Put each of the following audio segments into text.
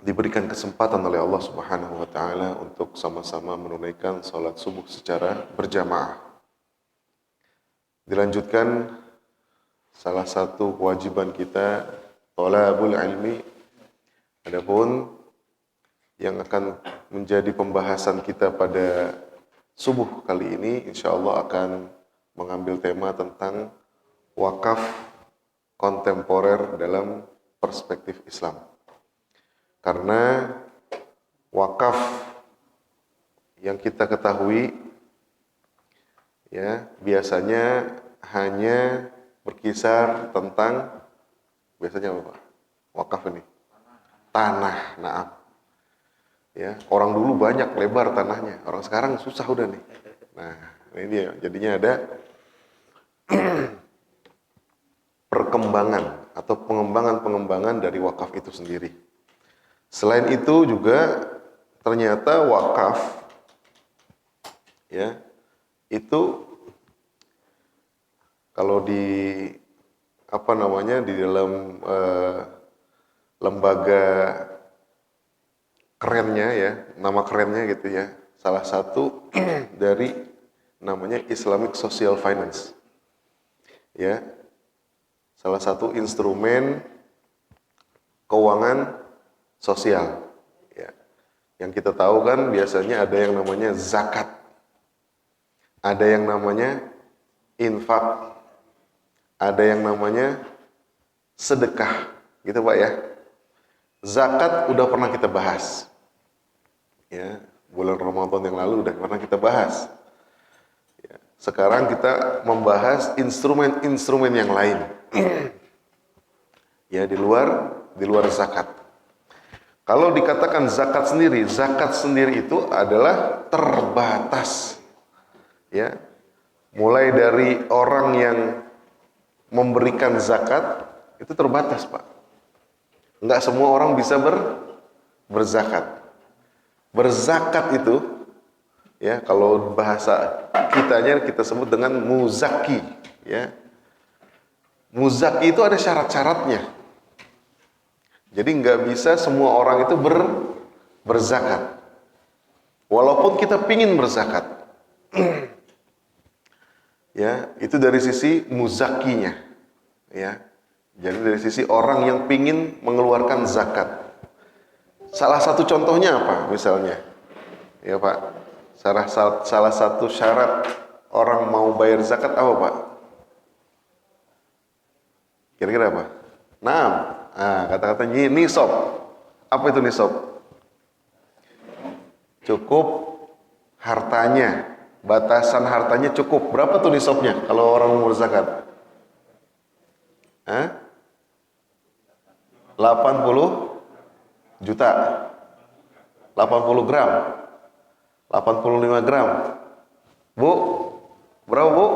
diberikan kesempatan oleh Allah Subhanahu wa taala untuk sama-sama menunaikan salat subuh secara berjamaah. Dilanjutkan salah satu kewajiban kita thalabul ilmi. Adapun yang akan menjadi pembahasan kita pada subuh kali ini insyaallah akan mengambil tema tentang wakaf kontemporer dalam perspektif Islam. Karena wakaf yang kita ketahui ya biasanya hanya berkisar tentang biasanya apa Pak? Wakaf ini tanah, naam. Ya, orang dulu banyak lebar tanahnya, orang sekarang susah udah nih. Nah, ini dia jadinya ada perkembangan atau pengembangan dari wakaf itu sendiri. Selain itu juga ternyata wakaf ya itu kalau di di dalam lembaga kerennya ya, nama kerennya gitu ya. Salah satu dari namanya Islamic Social Finance. Ya. Salah satu instrumen keuangan sosial. Ya. Yang kita tahu kan biasanya ada yang namanya zakat. Ada yang namanya infak. Ada yang namanya sedekah. Gitu Pak ya. Zakat udah pernah kita bahas. Ya, bulan Ramadan yang lalu udah pernah kita bahas. Ya, sekarang kita membahas instrumen-instrumen yang lain. Ya, di luar zakat. Kalau dikatakan zakat sendiri itu adalah terbatas. Ya. Mulai dari orang yang memberikan zakat itu terbatas, Pak. Enggak semua orang bisa berzakat. Berzakat itu ya kalau bahasa kita sebut dengan muzaki, ya. Muzaki itu ada syarat-syaratnya. Jadi nggak bisa semua orang itu berzakat. Walaupun kita pingin berzakat. Ya, itu dari sisi muzakinya. Ya. Jadi dari sisi orang yang pingin mengeluarkan zakat. Salah satu contohnya apa misalnya? Ya Pak, salah satu syarat orang mau bayar zakat apa Pak? Kira-kira apa? Nah, kata-katanya nisab. Apa itu nisab? Cukup hartanya, batasan hartanya cukup. Berapa tuh nisabnya kalau orang mau berzakat? 80 juta. 80 gram. 85 gram. Bu, berapa Bu?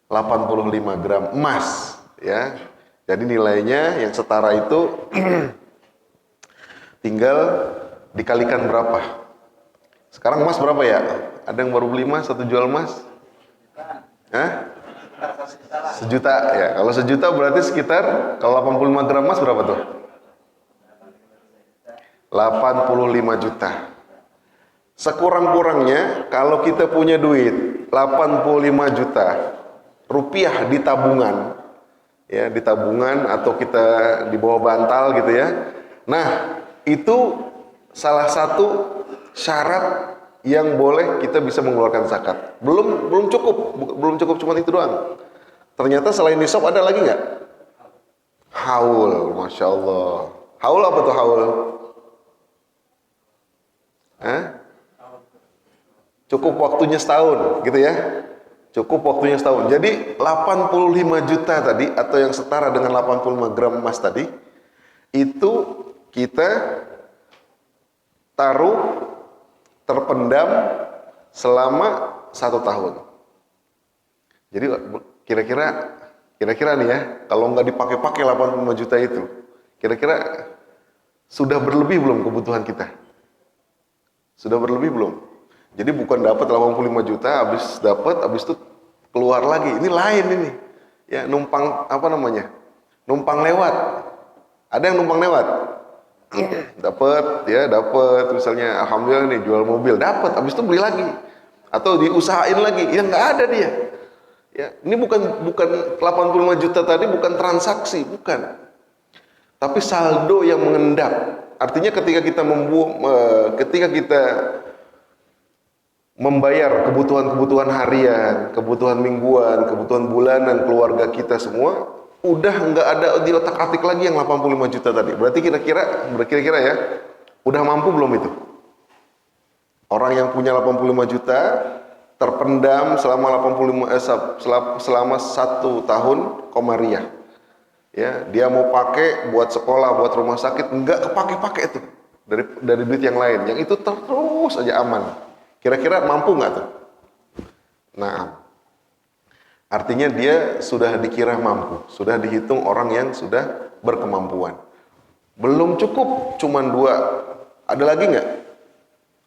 85 gram emas, ya. Jadi nilainya yang setara itu tinggal dikalikan berapa. Sekarang emas berapa ya? Ada yang baru beli emas, satu jual emas? Sejuta ya. Kalau sejuta berarti sekitar, kalau 85 gram emas berapa tuh? 85 juta. Sekurang-kurangnya kalau kita punya duit 85 juta rupiah di tabungan, ya di tabungan atau kita di bawah bantal gitu ya. Nah, itu salah satu syarat yang boleh kita bisa mengeluarkan zakat. Belum cukup cuma itu doang. Ternyata selain nisab ada lagi nggak? Haul, masya Allah. Haul apa tuh haul? Cukup waktunya setahun, gitu ya. Cukup waktunya setahun. Jadi 85 juta tadi atau yang setara dengan 85 gram emas tadi itu kita taruh terpendam selama 1 tahun. Jadi kira-kira nih ya, kalau nggak dipakai-pakai 85 juta itu, kira-kira sudah berlebih belum kebutuhan kita? Sudah berlebih belum? Jadi bukan dapat 85 juta, habis itu keluar lagi. Ini lain ini. Ya, numpang numpang lewat. Ada yang numpang lewat? Dapat misalnya alhamdulillah nih jual mobil, dapat, habis itu beli lagi atau diusahain lagi, ya nggak ada dia. Ya, ini bukan 85 juta tadi bukan transaksi, bukan. Tapi saldo yang mengendap. Artinya ketika kita membayar kebutuhan-kebutuhan harian, kebutuhan mingguan, kebutuhan bulanan keluarga kita semua, udah nggak ada di otak-atik lagi yang 85 juta tadi. Berarti kira-kira ya, udah mampu belum itu? Orang yang punya 85 juta terpendam selama 1 tahun komariah. Ya, dia mau pakai buat sekolah, buat rumah sakit, nggak kepake-pakai itu dari duit yang lain. Yang itu terus aja aman. Kira-kira mampu nggak tuh? Nah, artinya dia sudah dikira mampu, sudah dihitung orang yang sudah berkemampuan. Belum cukup, cuman 2. Ada lagi nggak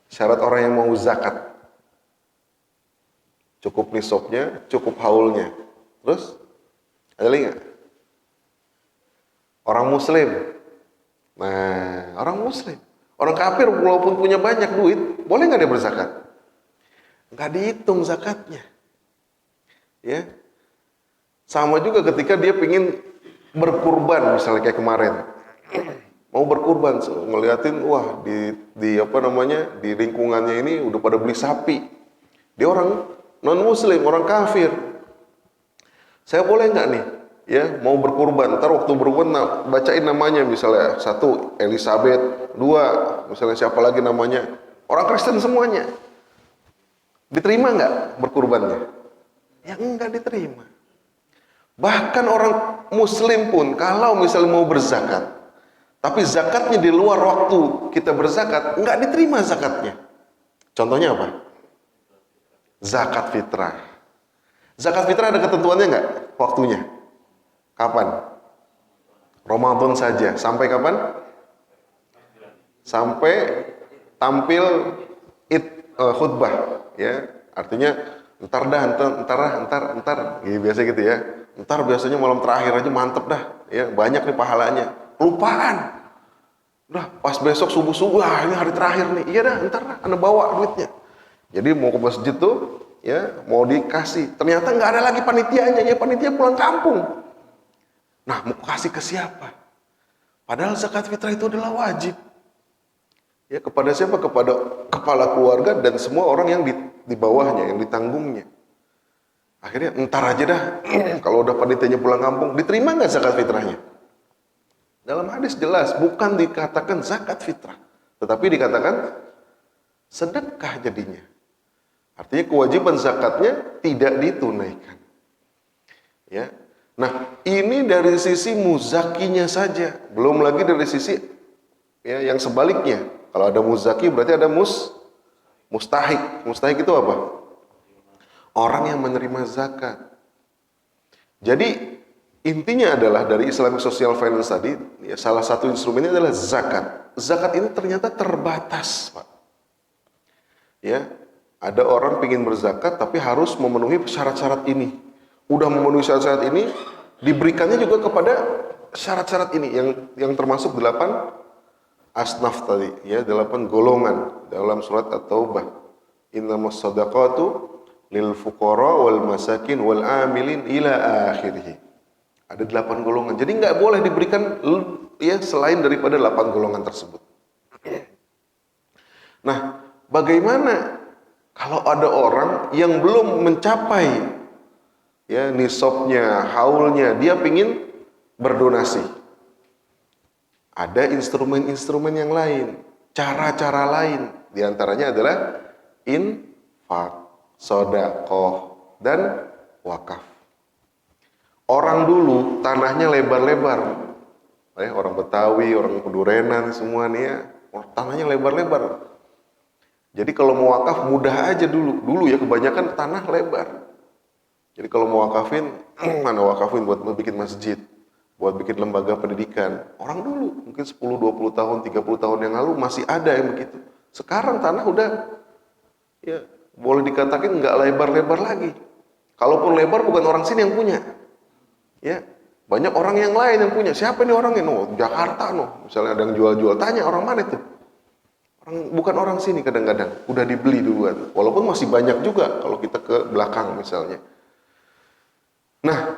syarat orang yang mau zakat? Cukup nisabnya, cukup haulnya. Terus ada lagi nggak? Orang muslim. Nah, orang muslim. Orang kafir walaupun punya banyak duit, boleh nggak dia berzakat? Nggak dihitung zakatnya. Ya, sama juga ketika dia pingin berkurban, misalnya kayak kemarin, mau berkurban, ngeliatin, wah di lingkungannya ini udah pada beli sapi. Dia orang non muslim, orang kafir. Saya boleh nggak nih, ya mau berkurban? Ntar waktu berkurban bacain namanya, misalnya 1 Elizabeth, 2 misalnya siapa lagi namanya, orang Kristen semuanya. Diterima nggak berkurbannya? Ya enggak diterima. Bahkan orang muslim pun kalau misalnya mau berzakat, tapi zakatnya di luar waktu kita berzakat, enggak diterima zakatnya. Contohnya apa? Zakat fitrah. Zakat fitrah ada ketentuannya enggak? Waktunya. Kapan? Ramadan saja. Sampai kapan? Sampai tampil khutbah. Ya, artinya ntar, gitu, biasa gitu ya. Ntar biasanya malam terakhir aja mantep dah, ya banyak nih pahalanya. Lupaan, udah pas besok subuh ini hari terakhir nih, iya dah ntar anda bawa duitnya. Jadi mau ke masjid tuh, ya mau dikasih, ternyata nggak ada lagi panitianya, ya panitia pulang kampung. Nah mau kasih ke siapa? Padahal zakat fitrah itu adalah wajib. Ya kepada siapa? Kepada kepala keluarga dan semua orang yang di bawahnya, yang ditanggungnya. Akhirnya entar aja dah, kalau udah panitianya pulang kampung, diterima nggak zakat fitrahnya? Dalam hadis jelas, bukan dikatakan zakat fitrah, tetapi dikatakan sedekah jadinya. Artinya kewajiban zakatnya tidak ditunaikan. Ya, nah ini dari sisi muzakinya saja, belum lagi dari sisi ya yang sebaliknya. Kalau ada muzaki berarti ada mustahik. Mustahik itu apa? Orang yang menerima zakat. Jadi intinya adalah dari Islamic Social Finance tadi, ya, salah satu instrumennya adalah zakat. Zakat ini ternyata terbatas, Pak. Ya, ada orang ingin berzakat tapi harus memenuhi syarat-syarat ini. Udah memenuhi syarat-syarat ini, diberikannya juga kepada syarat-syarat ini yang termasuk 8 asnaf tadi, ya 8 golongan dalam surat At-Taubah. Innamas shadaqatu lil fuqara wal masakin wal amilin ila akhirih. Ada 8 golongan. Jadi nggak boleh diberikan ya selain daripada 8 golongan tersebut. Nah, bagaimana kalau ada orang yang belum mencapai ya nisabnya, haulnya, dia pingin berdonasi? Ada instrumen-instrumen yang lain, cara-cara lain. Di antaranya adalah infak, sedekah, dan wakaf. Orang dulu tanahnya lebar-lebar. Orang Betawi, orang Pedurenan semua nih ya, tanahnya lebar-lebar. Jadi kalau mau wakaf mudah aja dulu. Dulu ya kebanyakan tanah lebar. Jadi kalau mau wakafin, mana wakafin buat bikin masjid, buat bikin lembaga pendidikan. Orang dulu mungkin 10, 20 tahun, 30 tahun yang lalu masih ada yang begitu. Sekarang tanah udah ya boleh dikatakan nggak lebar-lebar lagi. Kalaupun lebar bukan orang sini yang punya. Ya, Banyak orang yang lain yang punya. Siapa nih orangnya? No, Jakarta no. Misalnya ada yang jual-jual, tanya orang mana itu? Bukan orang sini kadang-kadang. Udah dibeli duluan. Walaupun masih banyak juga kalau kita ke belakang misalnya. Nah,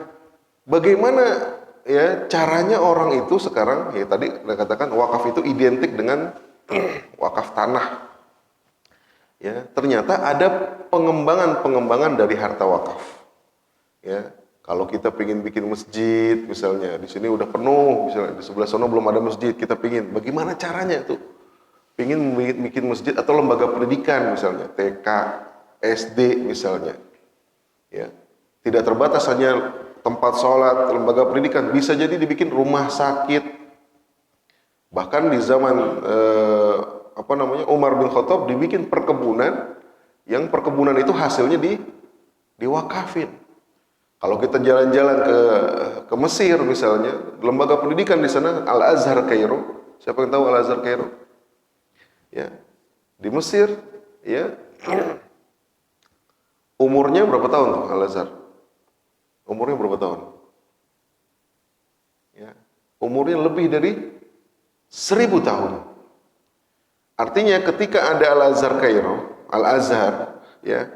bagaimana ya caranya orang itu sekarang? Ya tadi saya katakan wakaf itu identik dengan wakaf tanah. Ya, ternyata ada pengembangan dari harta wakaf. Ya, kalau kita ingin bikin masjid, misalnya di sini udah penuh, misalnya di sebelah sana belum ada masjid, kita ingin, bagaimana caranya tuh? Ingin bikin masjid atau lembaga pendidikan, misalnya TK, SD, misalnya, ya, tidak terbatas hanya tempat sholat, lembaga pendidikan, bisa jadi dibikin rumah sakit. Bahkan di zaman Umar bin Khattab dibikin perkebunan, yang perkebunan itu hasilnya diwakafin. Kalau kita jalan-jalan ke Mesir misalnya, lembaga pendidikan di sana Al-Azhar Kairo. Siapa yang tahu Al-Azhar Kairo? Ya. Di Mesir, ya. Umurnya berapa tahun tuh Al-Azhar? Umurnya berapa tahun? Ya. Umurnya lebih dari 1000 tahun. Artinya ketika ada Al-Azhar Kairo, Al-Azhar, ya.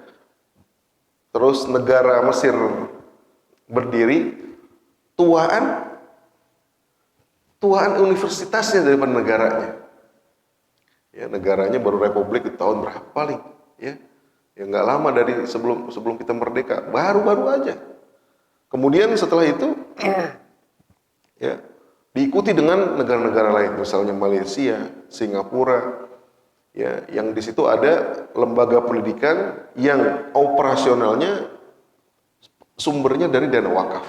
Terus negara Mesir berdiri, tuaan universitasnya daripada negaranya. Ya, negaranya baru republik di tahun berapa paling, ya. Ya nggak lama dari sebelum kita merdeka, baru-baru aja. Kemudian setelah itu ya diikuti dengan negara-negara lain, misalnya Malaysia, Singapura, ya, yang di situ ada lembaga pendidikan yang operasionalnya sumbernya dari dana wakaf.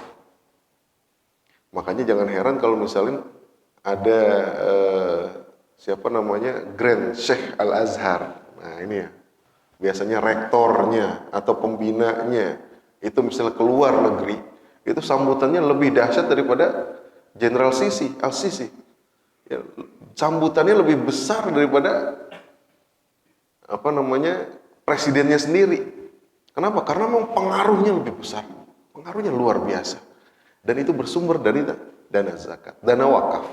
Makanya jangan heran kalau misalnya ada Grand Sheikh Al-Azhar. Nah ini ya, biasanya rektornya atau pembinanya itu misalnya keluar negeri, itu sambutannya lebih dahsyat daripada Jenderal Al-Sisi. Ya, sambutannya lebih besar daripada presidennya sendiri. Kenapa? Karena memang pengaruhnya lebih besar. Pengaruhnya luar biasa. Dan itu bersumber dari dana zakat, dana wakaf.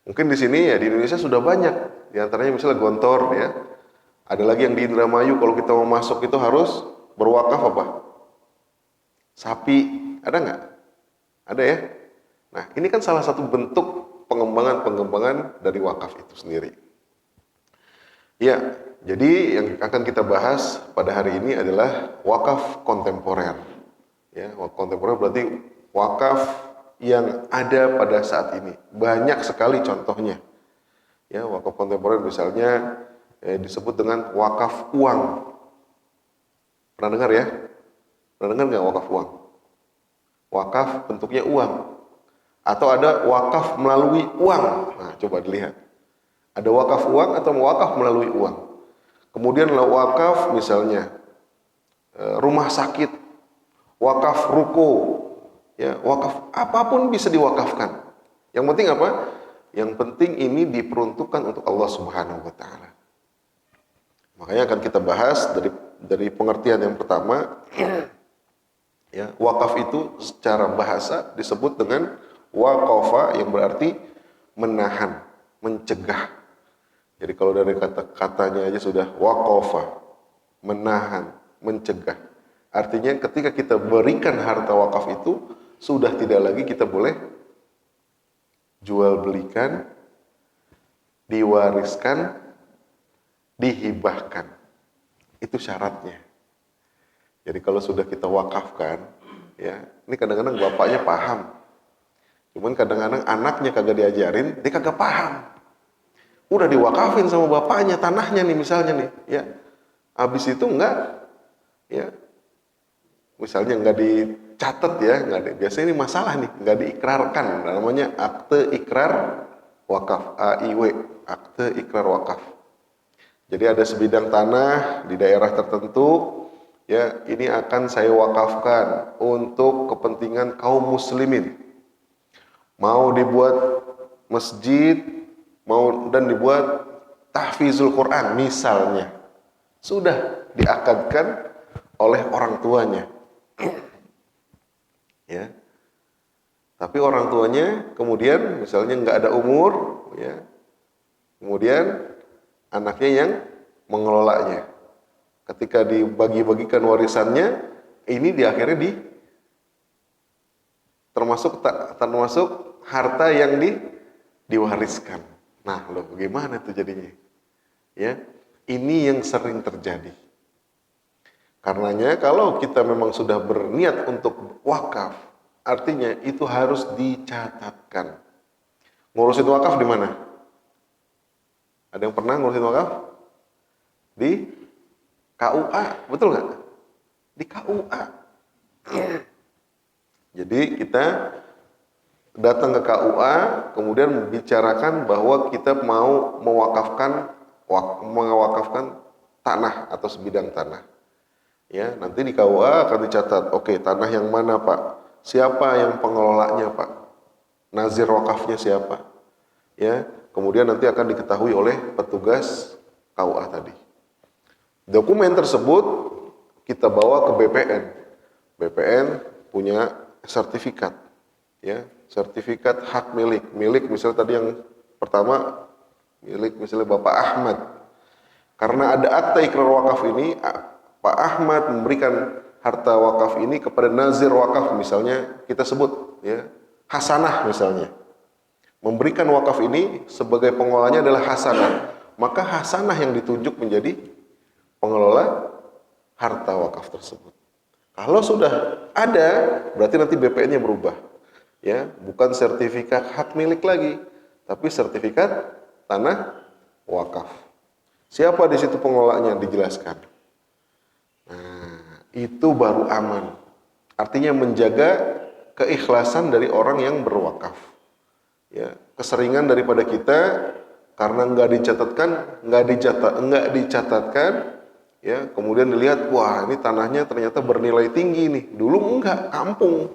Mungkin di sini ya di Indonesia sudah banyak. Di antaranya misalnya Gontor ya. Ada lagi yang di Indramayu kalau kita mau masuk itu harus berwakaf apa? Sapi. Ada nggak? Ada ya? Nah, ini kan salah satu bentuk pengembangan dari wakaf itu sendiri. Ya, jadi yang akan kita bahas pada hari ini adalah wakaf kontemporer. Ya, wakaf kontemporer berarti wakaf yang ada pada saat ini. Banyak sekali contohnya. Ya, wakaf kontemporer misalnya disebut dengan wakaf uang. Pernah dengar ya? Pernah dengar nggak wakaf uang? Wakaf bentuknya uang. Atau ada wakaf melalui uang. Nah, coba dilihat. Ada wakaf uang atau wakaf melalui uang. Kemudian wakaf misalnya rumah sakit, wakaf ruko, ya, wakaf apapun bisa diwakafkan. Yang penting apa? Yang penting ini diperuntukkan untuk Allah Subhanahu wa taala. Makanya akan kita bahas dari pengertian yang pertama. Ya, wakaf itu secara bahasa disebut dengan waqafa yang berarti menahan, mencegah. Jadi kalau dari kata-katanya aja sudah waqafa, menahan, mencegah. Artinya ketika kita berikan harta wakaf itu, sudah tidak lagi kita boleh jual belikan, diwariskan, dihibahkan. Itu syaratnya. Jadi kalau sudah kita wakafkan, ya, ini kadang-kadang bapaknya paham. Cuman kadang-kadang anaknya kagak diajarin, dia kagak paham. Udah diwakafin sama bapaknya tanahnya nih misalnya nih, ya. Habis itu enggak, ya. Misalnya enggak dicatat ya, biasanya ini masalah nih, enggak diikrarkan, namanya akte ikrar wakaf, AIW, akte ikrar wakaf. Jadi ada sebidang tanah di daerah tertentu, ya, ini akan saya wakafkan untuk kepentingan kaum muslimin. Mau dibuat masjid, dan dibuat tahfizul Quran misalnya. Sudah diakadkan oleh orang tuanya. Ya. Tapi Tapi orang tuanya kemudian misalnya nggak ada umur, ya, kemudian anaknya yang mengelolanya. Ketika dibagi-bagikan warisannya, ini di akhirnya termasuk harta yang diwariskan. Nah, loh, gimana tuh jadinya? Ya, ini yang sering terjadi. Karenanya kalau kita memang sudah berniat untuk wakaf, artinya itu harus dicatatkan. Ngurusin wakaf di mana? Ada yang pernah ngurusin wakaf? Di KUA, betul nggak? Di KUA. Jadi kita datang ke KUA, kemudian membicarakan bahwa kita mau mewakafkan tanah atau sebidang tanah. Ya, nanti di KUA akan dicatat, oke, tanah yang mana Pak? Siapa yang pengelolanya Pak? Nazir wakafnya siapa? Ya, kemudian nanti akan diketahui oleh petugas KUA tadi. Dokumen tersebut kita bawa ke BPN. BPN punya sertifikat, ya, sertifikat hak milik. Milik misalnya tadi yang pertama, milik misalnya Bapak Ahmad. Karena ada akta ikrar wakaf ini, Pak Ahmad memberikan harta wakaf ini kepada nazir wakaf, misalnya kita sebut, ya, Hasanah misalnya. Memberikan wakaf ini sebagai pengolahnya adalah Hasanah. Maka Hasanah yang ditunjuk menjadi pengelola harta wakaf tersebut. Kalau sudah ada, berarti nanti BPN-nya berubah. Ya, bukan sertifikat hak milik lagi, tapi sertifikat tanah wakaf. Siapa di situ pengelolanya dijelaskan. Nah, itu baru aman. Artinya menjaga keikhlasan dari orang yang berwakaf. Ya, keseringan daripada kita karena nggak dicatatkan, ya, kemudian dilihat, wah ini tanahnya ternyata bernilai tinggi nih. Dulu enggak, kampung.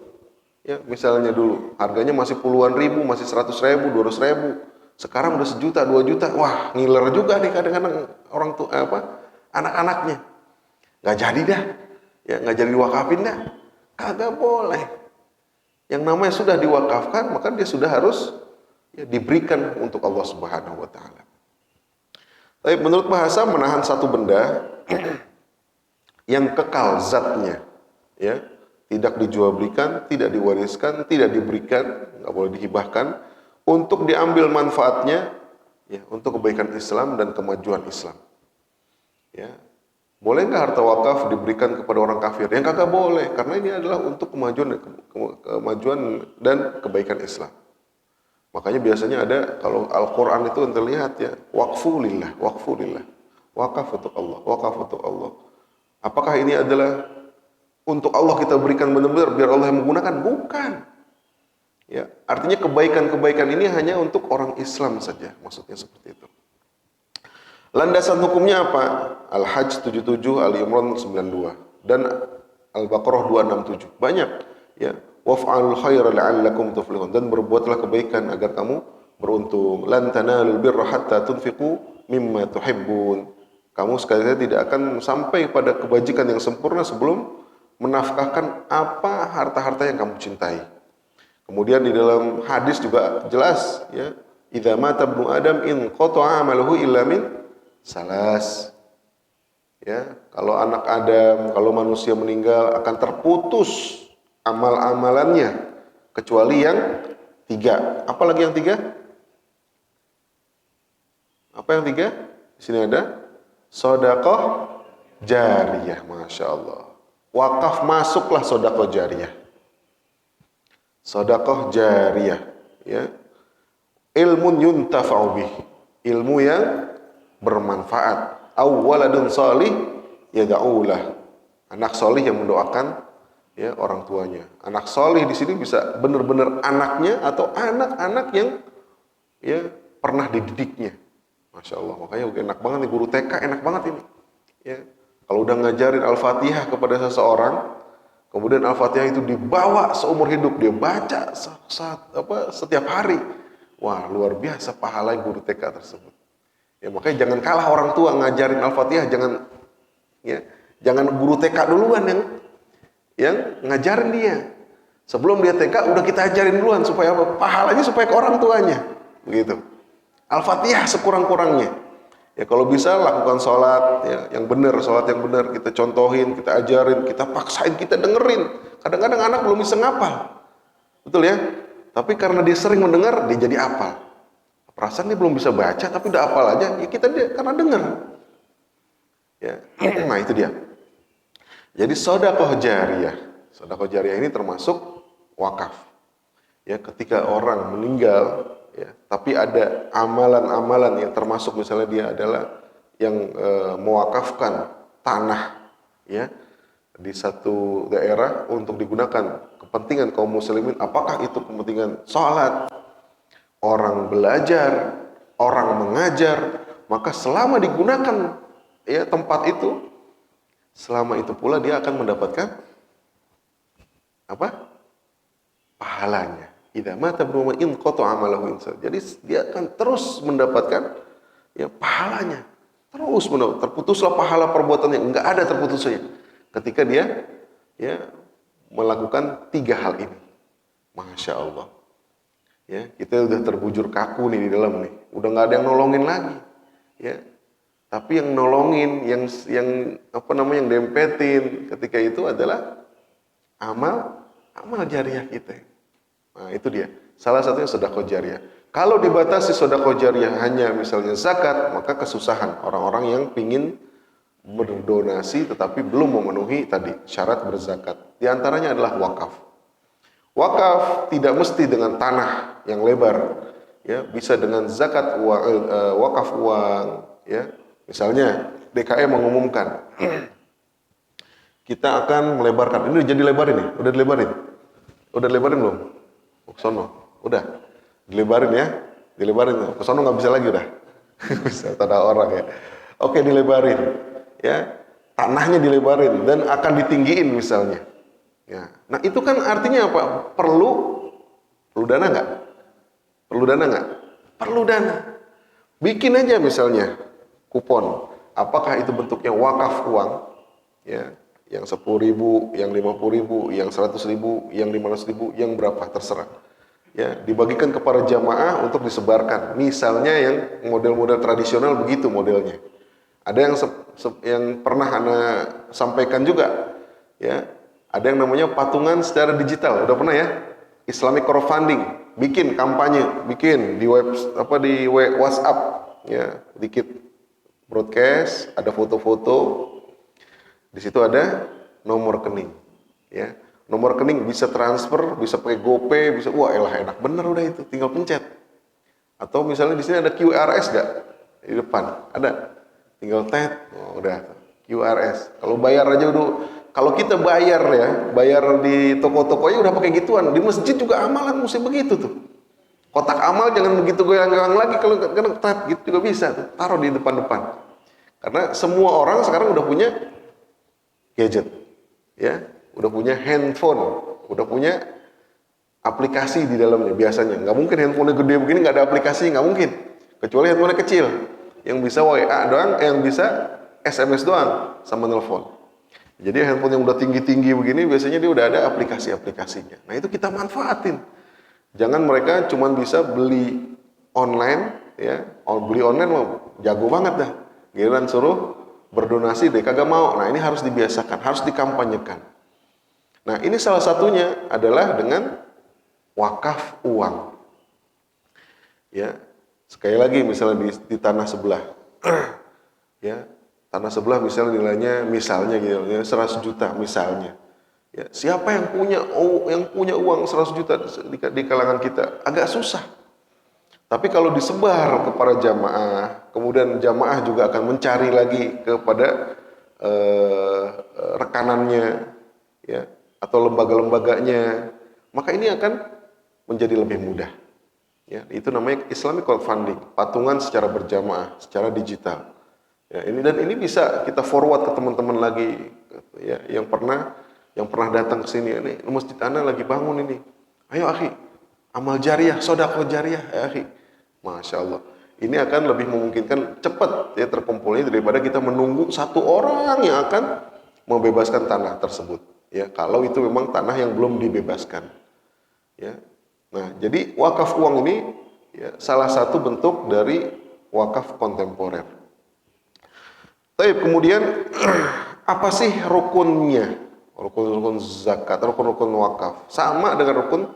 Ya, misalnya dulu harganya masih puluhan ribu, masih 100.000, 200.000. Sekarang udah 1 juta, 2 juta. Wah, ngiler juga nih kadang-kadang orang tua anak-anaknya. Nggak jadi dah. Ya, nggak jadi diwakafin dah. Kagak boleh. Yang namanya sudah diwakafkan, maka dia sudah harus, ya, diberikan untuk Allah Subhanahu wa taala. Tapi menurut bahasa menahan satu benda yang kekal zatnya, ya, tidak dijual belikan, tidak diwariskan, tidak diberikan, nggak boleh dihibahkan, untuk diambil manfaatnya, ya, untuk kebaikan Islam dan kemajuan Islam. Ya, boleh nggak harta wakaf diberikan kepada orang kafir? Yang kagak boleh, karena ini adalah untuk kemajuan dan kebaikan Islam. Makanya biasanya ada, kalau Al-Quran itu terlihat, ya, waqfu lillah, wakaf untuk Allah, wakaf untuk Allah. Apakah ini adalah untuk Allah kita berikan benar-benar biar Allah yang menggunakan? Bukan. Ya, artinya kebaikan-kebaikan ini hanya untuk orang Islam saja, maksudnya seperti itu. Landasan hukumnya apa? Al-Hajj 77, Al-Imran 92, dan Al-Baqarah 267. Banyak, ya. Waf'alul khaira la'allakum tuflihun, dan berbuatlah kebaikan agar kamu beruntung. Lan tanalul birra hatta tunfiqu mimma tuhibbun. Kamu sekali-kali tidak akan sampai pada kebajikan yang sempurna sebelum menafkahkan apa harta-harta yang kamu cintai. Kemudian di dalam hadis juga jelas, ya, idza mata ibnu adam in qata'a amaluhu illa min salas. Ya, kalau anak Adam, kalau manusia meninggal akan terputus amal-amalannya kecuali yang 3. Apa lagi yang 3? Apa yang 3? Di sini ada sedekah jariyah, masya Allah. Wakaf masuklah sedekah jariyah. Sedekah jariyah, ya. Ilmun yuntafa'u bih, ilmu yang bermanfaat. Awwaladun salih yad'ulah, anak solih yang mendoakan, ya, orang tuanya. Anak solih di sini bisa benar-benar anaknya atau anak-anak yang, ya, pernah dididiknya. Masya Allah, makanya enak banget nih guru TK, enak banget ini. Ya, kalau udah ngajarin Al-Fatihah kepada seseorang, kemudian Al-Fatihah itu dibawa seumur hidup, dia baca setiap hari. Wah, luar biasa pahala guru TK tersebut. Ya, makanya jangan kalah orang tua ngajarin Al-Fatihah, jangan guru TK duluan yang ngajarin dia. Sebelum dia TK udah kita ajarin duluan supaya apa? Pahalanya supaya ke orang tuanya. Begitu. Al-Fatihah sekurang-kurangnya. Ya kalau bisa lakukan sholat ya, yang benar, sholat yang benar, kita contohin, kita ajarin, kita paksain, kita dengerin. Kadang-kadang anak belum bisa ngapal. Betul ya? Tapi karena dia sering mendengar, dia jadi hafal. Perasaan dia belum bisa baca, tapi udah hafal aja, ya karena dengar. Ya. Nah itu dia. Jadi sedekah jariyah. Sedekah jariyah ini termasuk wakaf. Ya, ketika orang meninggal, ya, tapi ada amalan-amalan yang termasuk misalnya dia adalah yang mewakafkan tanah, ya, di satu daerah untuk digunakan kepentingan kaum muslimin. Apakah itu kepentingan sholat, orang belajar, orang mengajar, maka selama digunakan ya tempat itu, selama itu pula dia akan mendapatkan apa? Pahalanya. Idza mata ibnu in qata amalahu insan. Jadi dia akan terus mendapatkan ya pahalanya. Terus terputuslah pahala perbuatannya, enggak ada terputusnya ketika dia ya melakukan 3 hal ini. Masya Allah. Ya, kita udah terbujur kaku nih di dalam nih. Udah nggak ada yang nolongin lagi. Ya. Tapi yang nolongin, yang apa namanya, yang dempetin ketika itu adalah amal jariah kita. Nah, itu dia. Salah satunya sedekah jariyah. Kalau dibatasi sedekah jariyah hanya misalnya zakat, maka kesusahan orang-orang yang ingin berdonasi tetapi belum memenuhi tadi syarat berzakat. Di antaranya adalah wakaf. Wakaf tidak mesti dengan tanah yang lebar, ya, bisa dengan zakat uang, wakaf uang, ya. Misalnya DKI mengumumkan kita akan melebarkan. Ini jadi lebarin nih, udah dilebarin. Udah dilebarin belum? Sono, udah dilebarin ya, dilebarin. Ke sono nggak bisa lagi udah, bisa tanah orang ya. Oke, dilebarin, ya, tanahnya dilebarin dan akan ditinggiin misalnya. Ya, nah itu kan artinya apa? Perlu dana nggak? Perlu dana nggak? Perlu dana. Bikin aja misalnya kupon. Apakah itu bentuknya wakaf uang? Ya, yang 10.000, yang 50.000, yang 100.000, yang 500.000, yang berapa terserah. Ya, dibagikan kepada jamaah untuk disebarkan. Misalnya yang model-model tradisional begitu modelnya. Ada yang pernah Ana sampaikan juga, ya. Ada yang namanya patungan secara digital. Udah pernah ya? Islamic crowdfunding, bikin kampanye, bikin di WhatsApp, ya, dikit broadcast, ada foto-foto. Di situ ada nomor rekening, ya. Nomor rekening bisa transfer, bisa pakai GoPay, bisa, wah elah enak bener udah itu, tinggal pencet. Atau misalnya di sini ada QRS nggak? Di depan ada, tinggal tet, oh, udah QRS. Kalau bayar aja udah, kalau kita bayar ya, bayar di toko-tokonya udah pakai gituan. Di masjid juga amalan mesti begitu tuh. Kotak amal jangan begitu goyang-goyang lagi, kalau kan tet gitu juga bisa tuh, taruh di depan-depan. Karena semua orang sekarang udah punya gadget, ya, udah punya handphone, udah punya aplikasi di dalamnya biasanya. Nggak mungkin handphonenya gede begini nggak ada aplikasi, nggak mungkin. Kecuali handphonenya kecil, yang bisa WA doang, yang bisa SMS doang sama nelfon. Jadi handphone yang udah tinggi-tinggi begini biasanya dia udah ada aplikasi-aplikasinya. Nah itu kita manfaatin. Jangan mereka cuma bisa beli online, ya, beli online mau jago banget dah. Giliran suruh berdonasi deh kagak mau. Nah ini harus dibiasakan, harus dikampanyekan. Nah ini salah satunya adalah dengan wakaf uang. Ya, sekali lagi misalnya di tanah sebelah, ya, tanah sebelah misalnya nilainya misalnya gitu, 100 juta misalnya. Ya, siapa yang punya uang 100 juta di kalangan kita? Agak susah. Tapi kalau disebar kepada jamaah, kemudian jamaah juga akan mencari lagi kepada rekanannya, ya, atau lembaga-lembaganya, maka ini akan menjadi lebih mudah. Ya, itu namanya Islamic crowdfunding, patungan secara berjamaah, secara digital. Ya, ini bisa kita forward ke teman-teman lagi, ya, yang pernah datang ke sini. Ini masjid Ana lagi bangun ini. Ayo akhi, amal jariyah, sedekah jariyah, ya akhi. Masya Allah. Ini akan lebih memungkinkan cepat ya terkumpulnya daripada kita menunggu satu orang yang akan membebaskan tanah tersebut. Ya, kalau itu memang tanah yang belum dibebaskan. Ya. Nah, jadi wakaf uang ini ya, salah satu bentuk dari wakaf kontemporer. Tapi kemudian apa sih rukunnya? Rukun-rukun zakat, rukun-rukun wakaf. Sama dengan rukun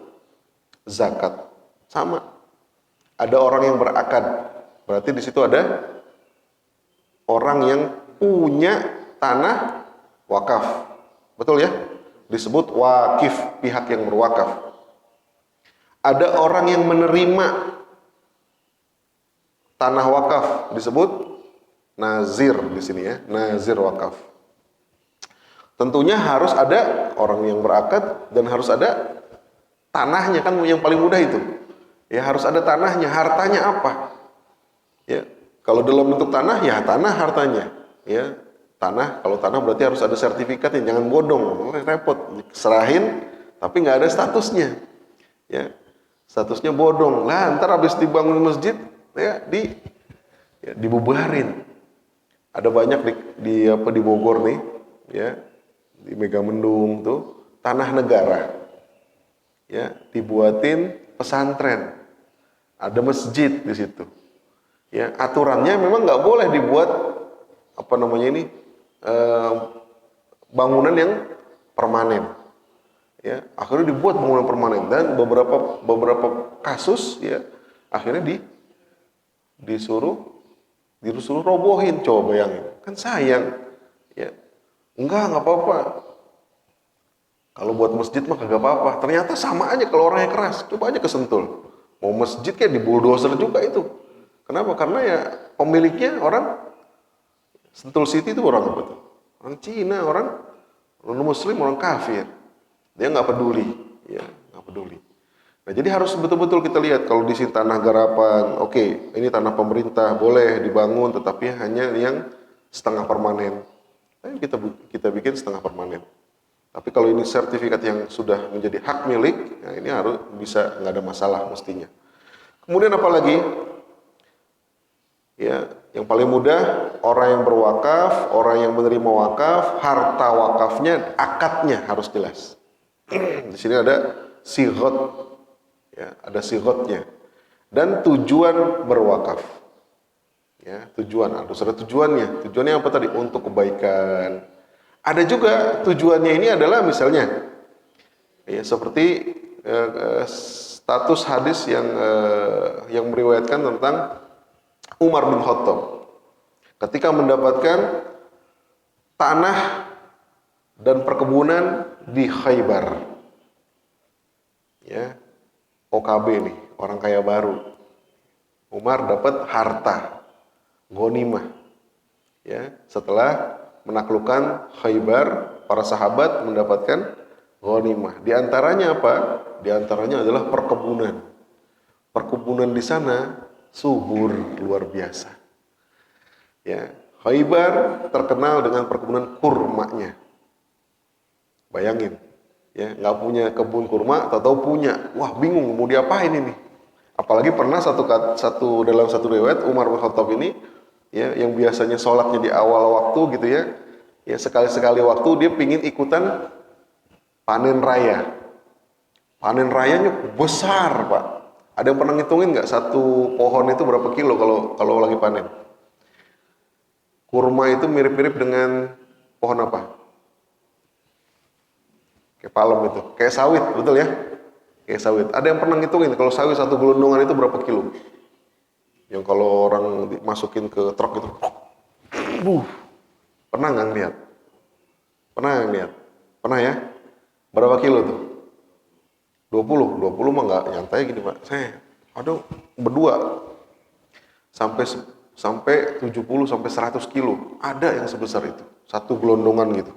zakat. Sama. Ada orang yang berakad. Berarti di situ ada orang yang punya tanah wakaf. Betul ya? Disebut wakif, pihak yang berwakaf. Ada orang yang menerima tanah wakaf, disebut nazir di sini ya, nazir wakaf. Tentunya harus ada orang yang berakad dan harus ada tanahnya, kan yang paling mudah itu. Ya harus ada tanahnya, hartanya apa? Ya, kalau dalam bentuk tanah ya tanah hartanya. Ya, tanah, kalau tanah berarti harus ada sertifikatnya, jangan bodong, repot. Serahin tapi nggak ada statusnya. Ya, statusnya bodong. Lah, ntar habis dibangun masjid ya dibubarin. Ada banyak di Bogor nih, ya. Di Megamendung tuh tanah negara. Ya, dibuatin pesantren. Ada masjid di situ. Ya, aturannya memang nggak boleh dibuat apa namanya ini bangunan yang permanen. Ya, akhirnya dibuat bangunan permanen dan beberapa kasus ya akhirnya disuruh robohin. Coba bayangin, kan sayang. Ya, enggak apa-apa. Kalau buat masjid mah kagak apa-apa. Ternyata sama aja kalau orangnya keras. Coba aja ke Sentul. Mau masjid kayak di bulldozer juga itu. Kenapa? Karena ya pemiliknya orang Sentul City itu orang apa tuh? Orang Cina, orang Muslim, orang kafir. Dia nggak peduli, ya nggak peduli. Nah jadi harus betul-betul kita lihat kalau di sini tanah garapan, oke, ini tanah pemerintah boleh dibangun, tetapi hanya yang setengah permanen. Nah, kita bikin setengah permanen. Tapi kalau ini sertifikat yang sudah menjadi hak milik, nah ini harus bisa nggak ada masalah mestinya. Kemudian apa lagi? Ya, yang paling mudah orang yang berwakaf, orang yang menerima wakaf, harta wakafnya, akadnya harus jelas. Di sini ada sigot, ya, ada sigotnya, dan tujuan berwakaf. Ya, tujuan harus ada tujuannya. Tujuannya apa tadi? Untuk kebaikan. Ada juga tujuannya ini adalah misalnya, ya, seperti status hadis yang meriwayatkan tentang Umar bin Khattab ketika mendapatkan tanah dan perkebunan di Khaybar. Ya, OKB nih, orang kaya baru. Umar dapat harta, ghanimah. Ya, setelah menaklukkan Khaybar, para sahabat mendapatkan ghanimah. Di antaranya apa? Di antaranya adalah perkebunan. Perkebunan di sana subur luar biasa. Ya, Khaybar terkenal dengan perkebunan kurmanya. Bayangin, ya nggak punya kebun kurma, tahu punya, wah bingung mau diapain ini. Apalagi pernah dalam satu riwayat Umar bin Khattab ini, ya yang biasanya sholatnya di awal waktu gitu ya sekali-sekali waktu dia pingin ikutan panen raya. Panen rayanya besar pak. Ada yang pernah ngitungin nggak satu pohon itu berapa kilo kalau lagi panen? Kurma itu mirip-mirip dengan pohon apa? Kayak palem itu, kayak sawit, betul ya? Kayak sawit. Ada yang pernah ngitungin kalau sawit satu gelondongan itu berapa kilo? Yang kalau orang masukin ke truk itu, pernah nggak ngeliat? Pernah nggak ngeliat? Pernah ya? Berapa kilo tuh? 20 mah nggak nyantai gini pak. Aduh, berdua sampai 70 sampai 100 kilo. Ada yang sebesar itu, satu gelondongan gitu.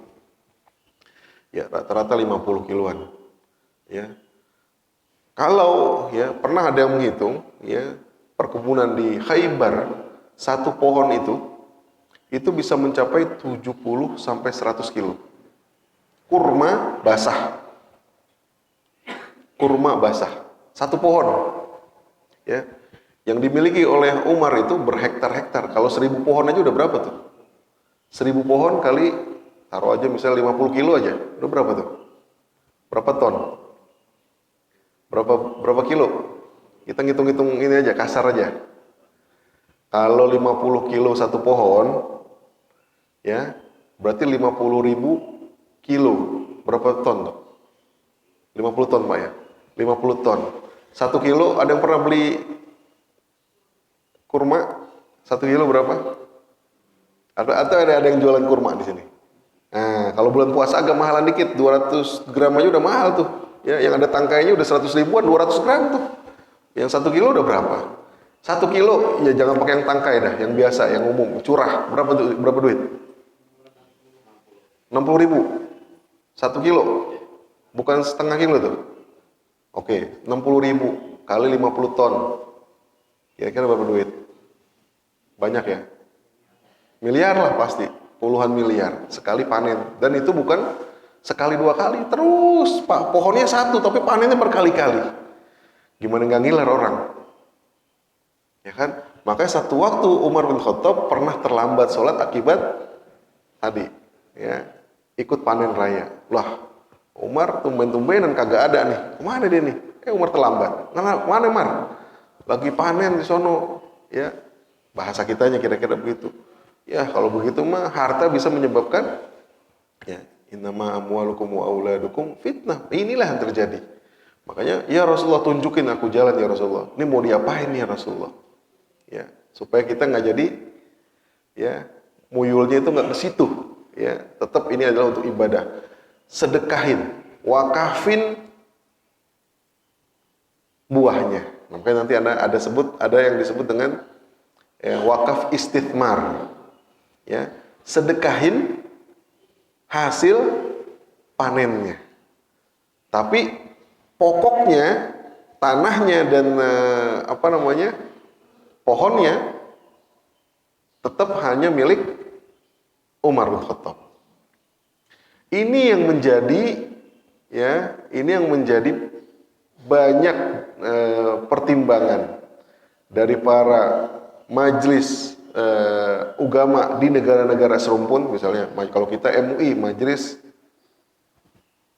Ya rata-rata 50 kiloan. Ya, kalau ya pernah ada yang menghitung, ya perkebunan di Khaybar satu pohon itu bisa mencapai 70 sampai 100 kilo. Kurma basah. Kurma basah. Satu pohon. Ya. Yang dimiliki oleh Umar itu berhektar-hektar. Kalau 1000 pohon aja udah berapa tuh? 1000 pohon kali taruh aja misalnya 50 kilo aja. Udah berapa tuh? Berapa ton? Berapa kilo? Kita ngitung-ngitung ini aja, kasar aja. Kalau 50 kilo satu pohon, ya, berarti 50.000 kilo. Berapa ton tuh? 50 ton Pak ya? 50 ton. 1 kilo, ada yang pernah beli kurma? 1 kilo berapa? Atau ada yang jualan kurma di sini? Nah, kalau bulan puasa agak mahalan dikit, 200 gram aja udah mahal tuh. Ya, yang ada tangkainya udah 100 ribuan, 200 gram tuh. Yang 1 kilo udah berapa? 1 kilo, ya jangan pakai yang tangkai dah, yang biasa, yang umum, curah. Berapa duit? 60.000. 1 kilo. Bukan setengah kilo tuh. Oke, 60.000 kali 50 ton. Kira-kira berapa duit? Banyak ya? Miliar lah pasti. Puluhan miliar sekali panen. Dan itu bukan sekali 2 kali. Terus Pak, pohonnya satu tapi panennya berkali-kali. Gimana nggak ngiler orang? Ya kan? Makanya satu waktu Umar bin Khattab pernah terlambat sholat akibat tadi. Ya, ikut panen raya. Lah, Umar tumben-tumbenan kagak ada nih. Kemana dia nih? Umar terlambat. Mana Umar? Lagi panen di sono. Ya, bahasa kitanya kira-kira begitu. Ya, kalau begitu mah harta bisa menyebabkan ya, innama amwalukum wa auladukum fitnah. Inilah yang terjadi. Makanya, ya Rasulullah tunjukin aku jalan ya Rasulullah. Ini mau diapain nih ya Rasulullah? Ya, supaya kita nggak jadi ya muyulnya itu nggak ke situ. Ya, tetap ini adalah untuk ibadah. Sedekahin, wakafin buahnya. Makanya nanti ada yang disebut dengan wakaf istithmar. Ya, sedekahin hasil panennya. Tapi pokoknya, tanahnya dan pohonnya tetap hanya milik Umar bin Khattab. Ini yang menjadi banyak pertimbangan dari para majelis ugama di negara-negara serumpun, misalnya kalau kita MUI, Majelis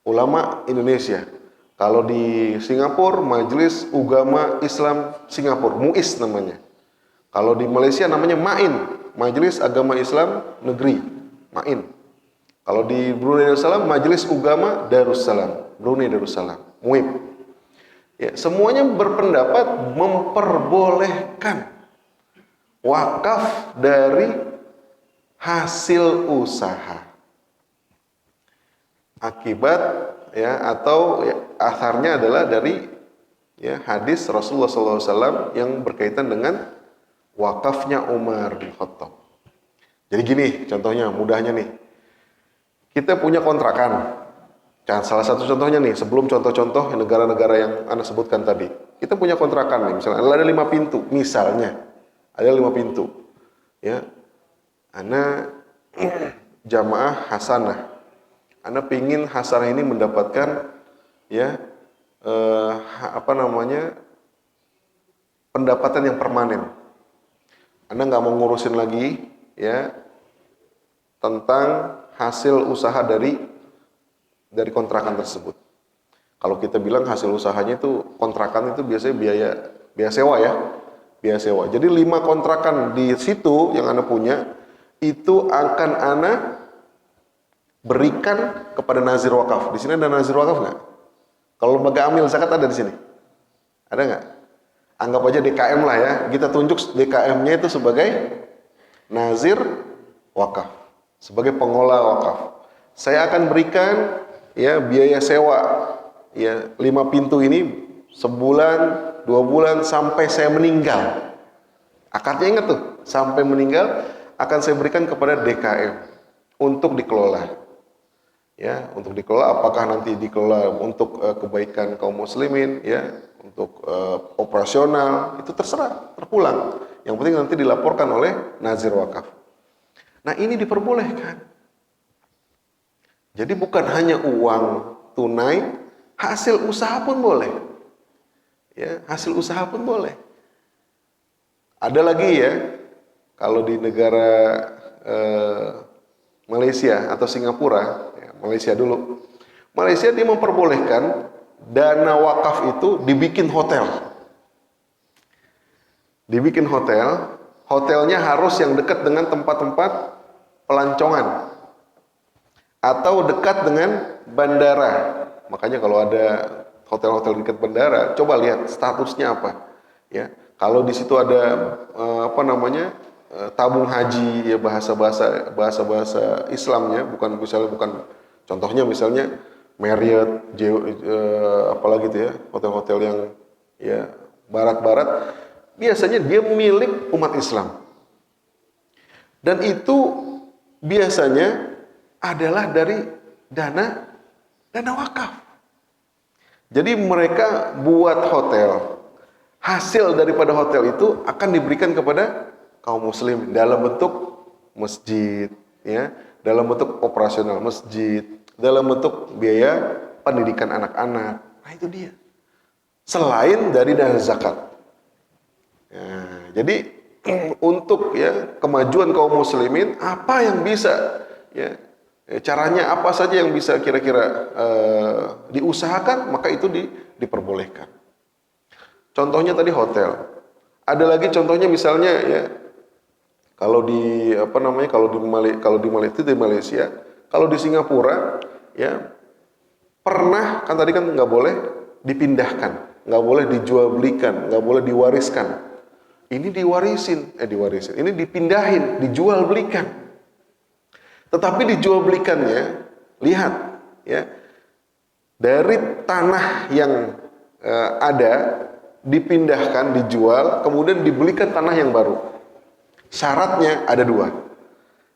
Ulama Indonesia. Kalau di Singapura, Majelis Ugama Islam Singapura, MUIS namanya. Kalau di Malaysia namanya MAIN, Majelis Agama Islam Negeri, MAIN. Kalau di Brunei Darussalam, Majelis Ugama Darussalam, Brunei Darussalam, MUIB. Ya, semuanya berpendapat memperbolehkan wakaf dari hasil usaha. Akibat atau asarnya adalah dari hadis Rasulullah SAW yang berkaitan dengan wakafnya Umar bin Khattab. Jadi gini contohnya, mudahnya nih. Kita punya kontrakan. Salah satu contohnya nih, sebelum contoh-contoh negara-negara yang Anda sebutkan tadi. Kita punya kontrakan nih, misalnya ada 5 pintu, misalnya. Ada 5 pintu. Ya. Ana jamaah hasanah. Anda pingin hasanah ini mendapatkan pendapatan yang permanen. Anda nggak mau ngurusin lagi tentang hasil usaha dari kontrakan tersebut. Kalau kita bilang hasil usahanya itu kontrakan itu biasanya biaya sewa ya. Biaya sewa. Jadi 5 kontrakan di situ yang Anda punya itu akan Anda berikan kepada nazir wakaf. Di sini ada nazir wakaf nggak? Kalau lembaga amil zakat ada di sini? Ada nggak? Anggap aja DKM lah ya. Kita tunjuk DKM-nya itu sebagai nazir wakaf, sebagai pengelola wakaf. Saya akan berikan biaya sewa 5 pintu ini sebulan, 2 bulan sampai saya meninggal. Akadnya ingat tuh, sampai meninggal akan saya berikan kepada DKM untuk dikelola. Ya, untuk dikelola, apakah nanti dikelola untuk kebaikan kaum muslimin, untuk operasional, itu terserah, terpulang. Yang penting nanti dilaporkan oleh nazir wakaf. Nah, ini diperbolehkan. Jadi bukan hanya uang tunai, hasil usaha pun boleh. Ya, hasil usaha pun boleh. Ada lagi kalau di negara Malaysia atau Singapura, Malaysia dulu. Malaysia dia memperbolehkan dana wakaf itu dibikin hotel. Dibikin hotel, hotelnya harus yang dekat dengan tempat-tempat pelancongan atau dekat dengan bandara. Makanya kalau ada hotel-hotel dekat bandara, coba lihat statusnya apa. Ya, kalau di situ ada tabung haji, ya bahasa Islamnya, bukan contohnya misalnya Marriott, apalagi itu ya, hotel-hotel yang ya barat-barat, biasanya dia milik umat Islam. Dan itu biasanya adalah dari dana wakaf. Jadi mereka buat hotel. Hasil daripada hotel itu akan diberikan kepada kaum muslim dalam bentuk masjid, ya, dalam bentuk operasional masjid, dalam bentuk biaya pendidikan anak-anak. Nah, itu dia. Selain dari dana zakat. Nah, jadi untuk ya kemajuan kaum muslimin, apa yang bisa ya caranya apa saja yang bisa kira-kira diusahakan, maka itu diperbolehkan. Contohnya tadi hotel. Ada lagi contohnya misalnya ya kalau di Malaysia, kalau di Singapura ya pernah kan tadi kan nggak boleh dipindahkan, nggak boleh dijual belikan, nggak boleh diwariskan. Ini diwarisin, ini dipindahin, dijual belikan. Tetapi dijual belikannya, lihat ya, dari tanah yang ada dipindahkan, dijual, kemudian dibelikan tanah yang baru. Syaratnya ada dua.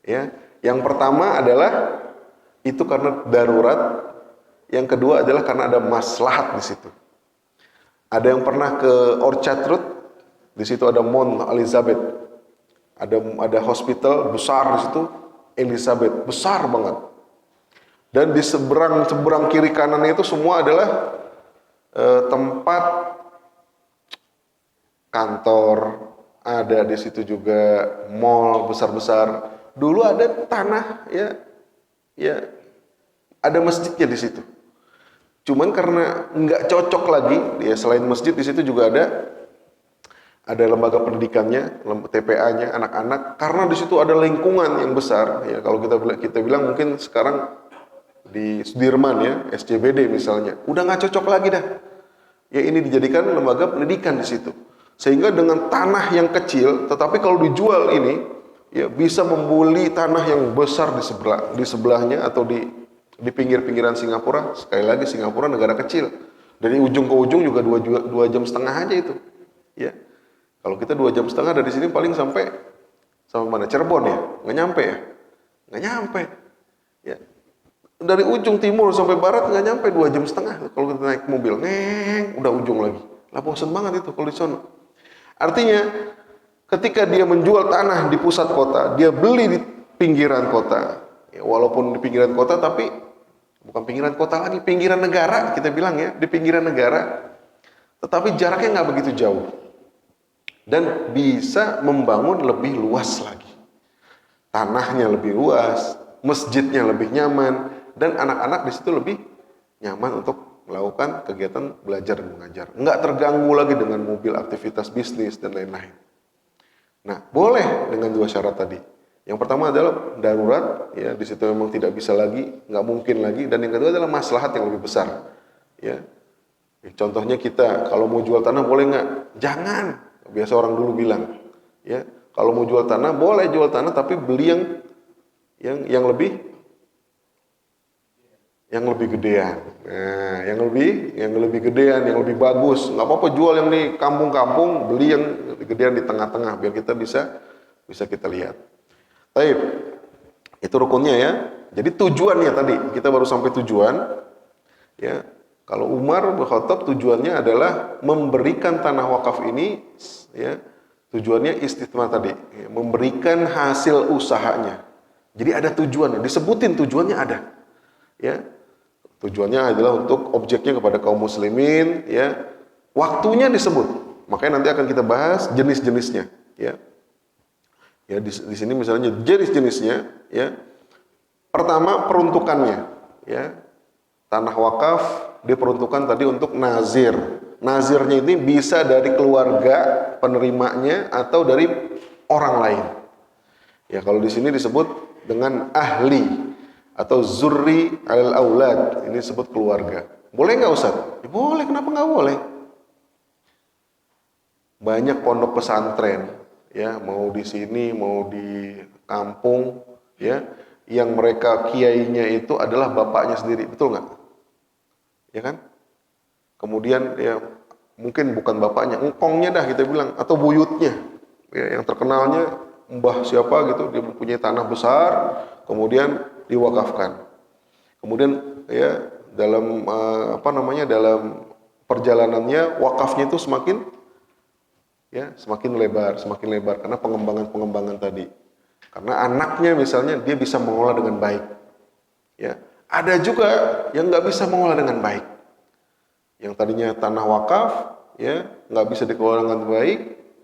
Ya, yang pertama adalah itu karena darurat, yang kedua adalah karena ada maslahat di situ. Ada yang pernah ke Orchard Road, di situ ada Mount Elizabeth, ada hospital besar di situ. Elizabeth, besar banget. Dan di seberang kiri kanannya itu semua adalah tempat kantor, ada di situ juga mall besar-besar. Dulu ada tanah ya ada masjidnya di situ. Cuman karena nggak cocok lagi, ya selain masjid di situ juga ada lembaga pendidikannya, TPA-nya anak-anak, karena di situ ada lingkungan yang besar. Ya kalau kita bilang mungkin sekarang di Sudirman ya, SCBD misalnya, udah nggak cocok lagi dah. Ya ini dijadikan lembaga pendidikan di situ. Sehingga dengan tanah yang kecil, tetapi kalau dijual ini, ya bisa membuli tanah yang besar di sebelahnya atau di pinggir-pinggiran Singapura. Sekali lagi Singapura negara kecil, dari ujung ke ujung juga 2 jam setengah aja itu. Ya. Kalau kita 2 jam setengah dari sini paling sampai mana? Cirebon ya? Nggak nyampe ya? Nggak nyampe. Ya. Dari ujung timur sampai barat nggak nyampe 2 jam setengah. Kalau kita naik mobil, udah ujung lagi. Lah bosan banget itu kalau di sono. Artinya, ketika dia menjual tanah di pusat kota, dia beli di pinggiran kota. Ya, walaupun di pinggiran kota, tapi bukan pinggiran kota lagi, pinggiran negara kita bilang ya, di pinggiran negara. Tetapi jaraknya nggak begitu jauh. Dan bisa membangun lebih luas lagi. Tanahnya lebih luas, masjidnya lebih nyaman, dan anak-anak di situ lebih nyaman untuk melakukan kegiatan belajar dan mengajar. Nggak terganggu lagi dengan mobil, aktivitas bisnis, dan lain-lain. Nah, boleh dengan 2 syarat tadi. Yang pertama adalah darurat, ya di situ memang tidak bisa lagi, nggak mungkin lagi, dan yang kedua adalah maslahat yang lebih besar. Ya, contohnya kita kalau mau jual tanah boleh nggak? Jangan. Biasa orang dulu bilang, ya kalau mau jual tanah boleh jual tanah, tapi beli yang lebih gedean. Nah, yang lebih gedean, yang lebih bagus. Nggak apa-apa jual yang di kampung-kampung, beli yang gedean di tengah-tengah biar kita bisa kita lihat. Baik, itu rukunnya ya. Jadi tujuannya tadi kita baru sampai tujuan, ya. Kalau Umar bin Khattab tujuannya adalah memberikan tanah wakaf ini, ya, tujuannya istithmar tadi, ya, memberikan hasil usahanya. Jadi ada tujuannya, disebutin tujuannya ada, ya. Tujuannya adalah untuk objeknya kepada kaum muslimin, ya. Waktunya disebut, makanya nanti akan kita bahas jenis-jenisnya, ya. Ya di sini misalnya jenis-jenisnya, ya. Pertama peruntukannya, ya. Tanah wakaf diperuntukkan tadi untuk nazir. Nazirnya ini bisa dari keluarga penerimanya atau dari orang lain. Ya, kalau di sini disebut dengan ahli atau zurri alal aulad, ini disebut keluarga. Boleh nggak Ustaz? Ya, boleh, kenapa nggak boleh? Banyak pondok pesantren, ya, mau di sini, mau di kampung, ya, yang mereka kiainya itu adalah bapaknya sendiri, betul nggak? Ya kan? Kemudian ya mungkin bukan bapaknya, engkongnya dah kita bilang, atau buyutnya, ya, yang terkenalnya mbah siapa gitu, dia mempunyai tanah besar, kemudian diwakafkan. Kemudian ya dalam dalam perjalanannya wakafnya itu semakin lebar karena pengembangan tadi. Karena anaknya misalnya dia bisa mengolah dengan baik. Ya, ada juga yang nggak bisa mengolah dengan baik. Yang tadinya tanah wakaf, ya nggak bisa dikelola dengan baik,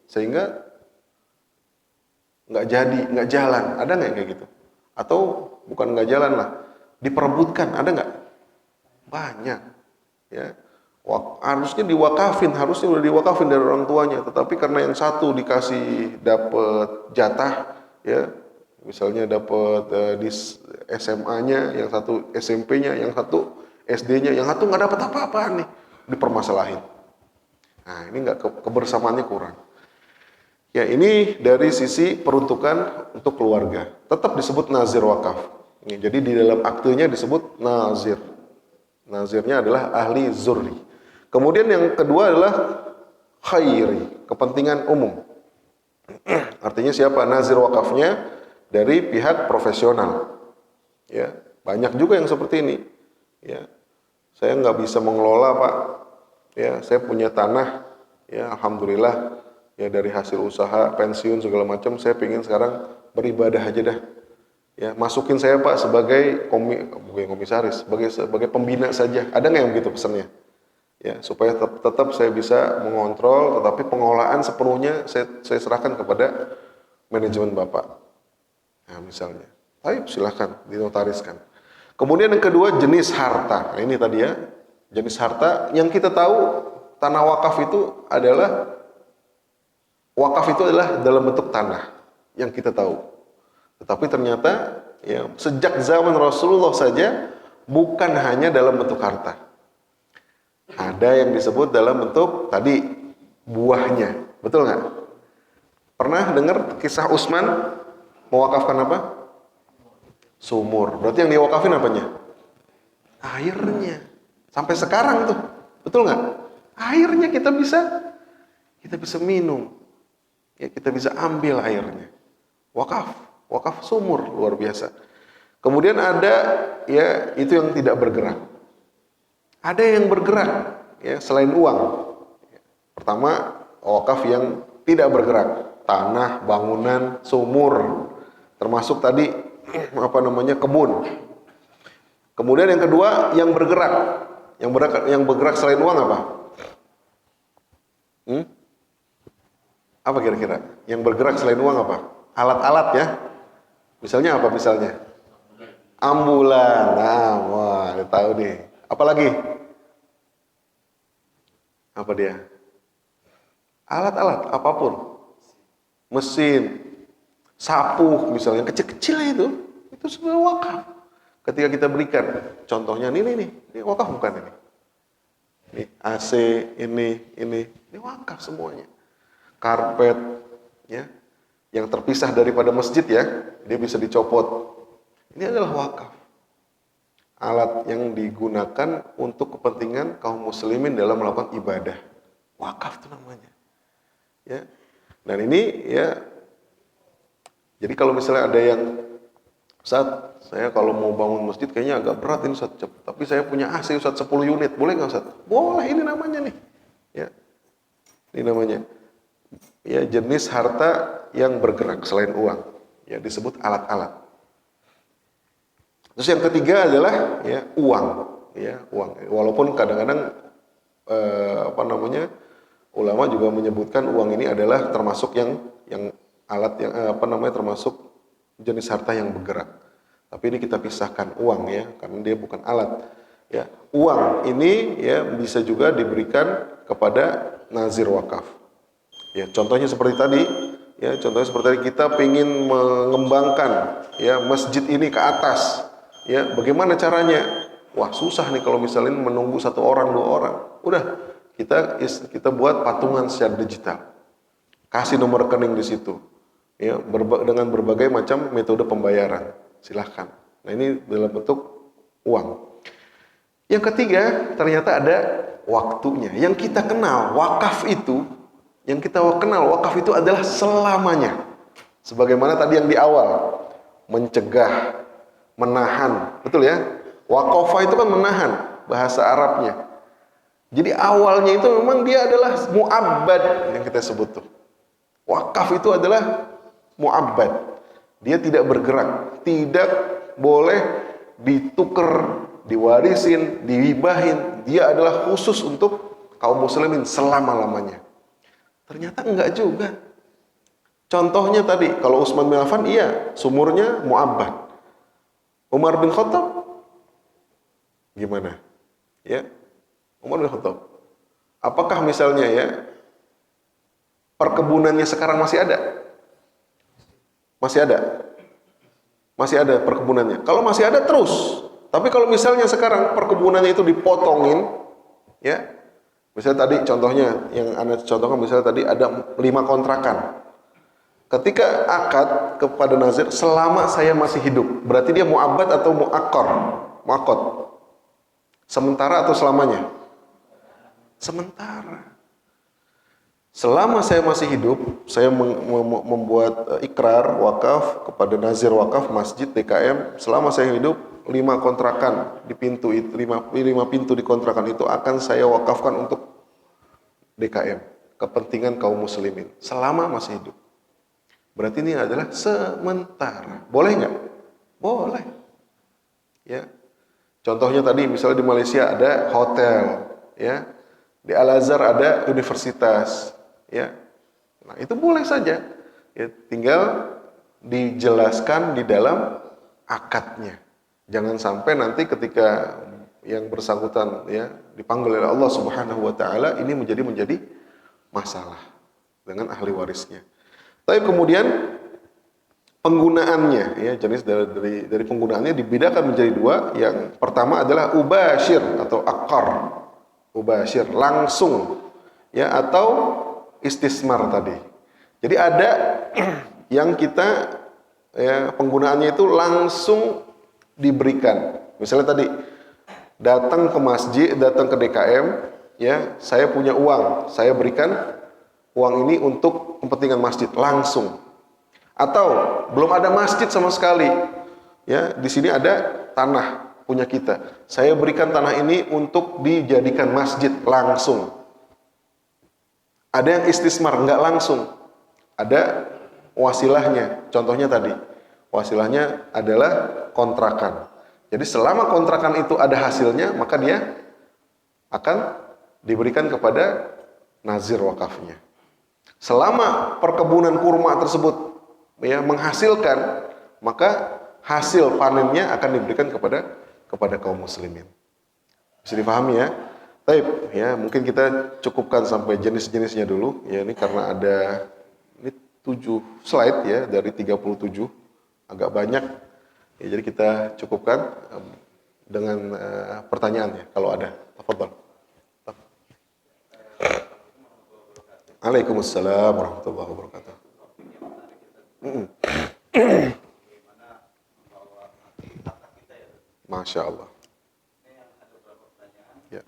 sehingga nggak jalan. Ada nggak kayak gitu? Atau bukan nggak jalan lah, diperebutkan, ada nggak? Banyak. Ya, harusnya udah diwakafin dari orang tuanya, tetapi karena yang satu dikasih dapat jatah, ya misalnya dapat di SMA-nya, yang satu SMP-nya, yang satu SD-nya, yang satu nggak dapat apa-apaan nih, dipermasalahin. Nah, ini nggak kebersamaannya kurang. Ya, ini dari sisi peruntukan untuk keluarga. Tetap disebut nazir wakaf. Jadi di dalam aktenya disebut nazir. Nazirnya adalah ahli zurri. Kemudian yang kedua adalah khairi, kepentingan umum. Artinya siapa? Nazir wakafnya dari pihak profesional. Ya, banyak juga yang seperti ini. Ya, saya nggak bisa mengelola Pak. Ya, saya punya tanah. Ya, alhamdulillah. Ya, dari hasil usaha, pensiun segala macam, saya pengen sekarang beribadah aja dah. Ya, masukin saya Pak sebagai komisaris, sebagai pembina saja. Ada nggak yang begitu pesannya? Ya, supaya tetap saya bisa mengontrol, tetapi pengelolaan sepenuhnya saya serahkan kepada manajemen Bapak. Nah, misalnya. Baik, silahkan dinotariskan. Kemudian yang kedua, jenis harta. Nah, ini tadi ya, jenis harta yang kita tahu tanah wakaf itu adalah dalam bentuk tanah yang kita tahu. Tetapi ternyata ya, sejak zaman Rasulullah saja bukan hanya dalam bentuk harta. Ada yang disebut dalam bentuk tadi buahnya. Betul nggak? Pernah dengar kisah Utsman mewakafkan apa? Sumur. Berarti yang diwakafin apanya? Airnya. Sampai sekarang tuh. Betul nggak? Airnya kita bisa minum. Ya, kita bisa ambil airnya. Wakaf sumur luar biasa. Kemudian ada ya itu yang tidak bergerak. Ada yang bergerak ya selain uang. Pertama, wakaf yang tidak bergerak, tanah, bangunan, sumur, termasuk tadi kebun. Kemudian yang kedua yang bergerak. Yang bergerak selain uang apa? Apa kira-kira? Yang bergerak selain uang apa? Alat-alat ya. Misalnya apa misalnya? Ambulan. Nah, wah, tahu nih. Apalagi? Apa dia? Alat-alat apapun. Mesin, sapu misalnya, kecil-kecil itu semua wakaf. Ketika kita berikan, contohnya ini wakaf bukan ini? Ini AC, ini wakaf semuanya. Karpet, ya, yang terpisah daripada masjid ya, dia bisa dicopot. Ini adalah wakaf. Alat yang digunakan untuk kepentingan kaum muslimin dalam melakukan ibadah. Wakaf itu namanya. Ya. Dan ini ya, jadi kalau misalnya ada yang, Ustaz, saya kalau mau bangun masjid kayaknya agak berat ini Ustaz, tapi saya punya AC Ustaz 10 unit, boleh nggak Ustaz? Boleh, ini namanya nih. Ya. Ini namanya. Ya, jenis harta yang bergerak selain uang, ya disebut alat-alat. Terus yang ketiga adalah ya uang, ya uang. Walaupun kadang-kadang ulama juga menyebutkan uang ini adalah termasuk yang alat yang termasuk jenis harta yang bergerak. Tapi ini kita pisahkan uang ya, karena dia bukan alat. Ya, uang ini ya bisa juga diberikan kepada nazir wakaf. Ya, contohnya seperti tadi, ya contohnya seperti tadi kita ingin mengembangkan ya masjid ini ke atas. Ya, bagaimana caranya? Wah, susah nih kalau misalnya menunggu 1 orang 2 orang. Udah, kita buat patungan secara digital. Kasih nomor rekening di situ. Ya, dengan berbagai macam metode pembayaran. Silahkan. Nah, ini dalam bentuk uang. Yang ketiga, ternyata ada waktunya. Yang kita kenal, wakaf itu adalah selamanya. Sebagaimana tadi yang di awal, mencegah, menahan, betul ya? Waqafa itu kan menahan, bahasa Arabnya. Jadi awalnya itu memang dia adalah mu'abbad yang kita sebut tuh. Wakaf itu adalah mu'abbad. Dia tidak bergerak, tidak boleh ditukar, diwarisin, dihibahin. Dia adalah khusus untuk kaum muslimin selama-lamanya. Ternyata enggak juga. Contohnya tadi, kalau Utsman bin Affan iya, sumurnya mu'abbad. Umar bin Khattab gimana? Ya, Umar bin Khattab. Apakah misalnya ya perkebunannya sekarang masih ada? Masih ada? Masih ada perkebunannya. Kalau masih ada terus. Tapi kalau misalnya sekarang perkebunannya itu dipotongin, ya, misalnya tadi contohnya yang Anda contohkan misalnya tadi ada 5 kontrakan. Ketika akad kepada nazir selama saya masih hidup, berarti dia mu'abbad atau mu'akkad? Sementara atau selamanya? Sementara. Selama saya masih hidup, saya membuat ikrar wakaf kepada nazir wakaf masjid DKM. Selama saya hidup, 5 kontrakan di pintu itu, 5 pintu di kontrakan itu akan saya wakafkan untuk DKM, kepentingan kaum muslimin. Selama masih hidup. Berarti ini adalah sementara. Boleh nggak? Boleh. Ya. Contohnya tadi, misalnya di Malaysia ada hotel, ya. Di Al-Azhar ada universitas, ya. Nah, itu boleh saja. Ya, tinggal dijelaskan di dalam akadnya. Jangan sampai nanti ketika yang bersangkutan ya dipanggil oleh Allah Subhanahu wa taala ini menjadi masalah dengan ahli warisnya. Tapi kemudian penggunaannya ya jenis dari penggunaannya dibedakan menjadi 2. Yang pertama adalah ubasyir atau akar. Ubasyir langsung ya atau istismar tadi. Jadi ada yang kita ya penggunaannya itu langsung diberikan. Misalnya tadi datang ke masjid, datang ke DKM, ya saya punya uang, saya berikan uang ini untuk kepentingan masjid langsung. Atau belum ada masjid sama sekali, ya di sini ada tanah punya kita. Saya berikan tanah ini untuk dijadikan masjid langsung. Ada yang istismar, nggak langsung. Ada wasilahnya. Contohnya tadi, wasilahnya adalah kontrakan. Jadi selama kontrakan itu ada hasilnya, maka dia akan diberikan kepada nazir wakafnya. Selama perkebunan kurma tersebut ya menghasilkan, maka hasil panennya akan diberikan kepada kaum muslimin. Bisa dipahami ya? Baik, ya mungkin kita cukupkan sampai jenis-jenisnya dulu. Ya ini karena ada ini 7 slide ya dari 37, agak banyak. Ya, jadi kita cukupkan dengan pertanyaannya kalau ada. Tafadhol. Waalaikumsalam warahmatullahi wabarakatuh. Masya Allah. Ya.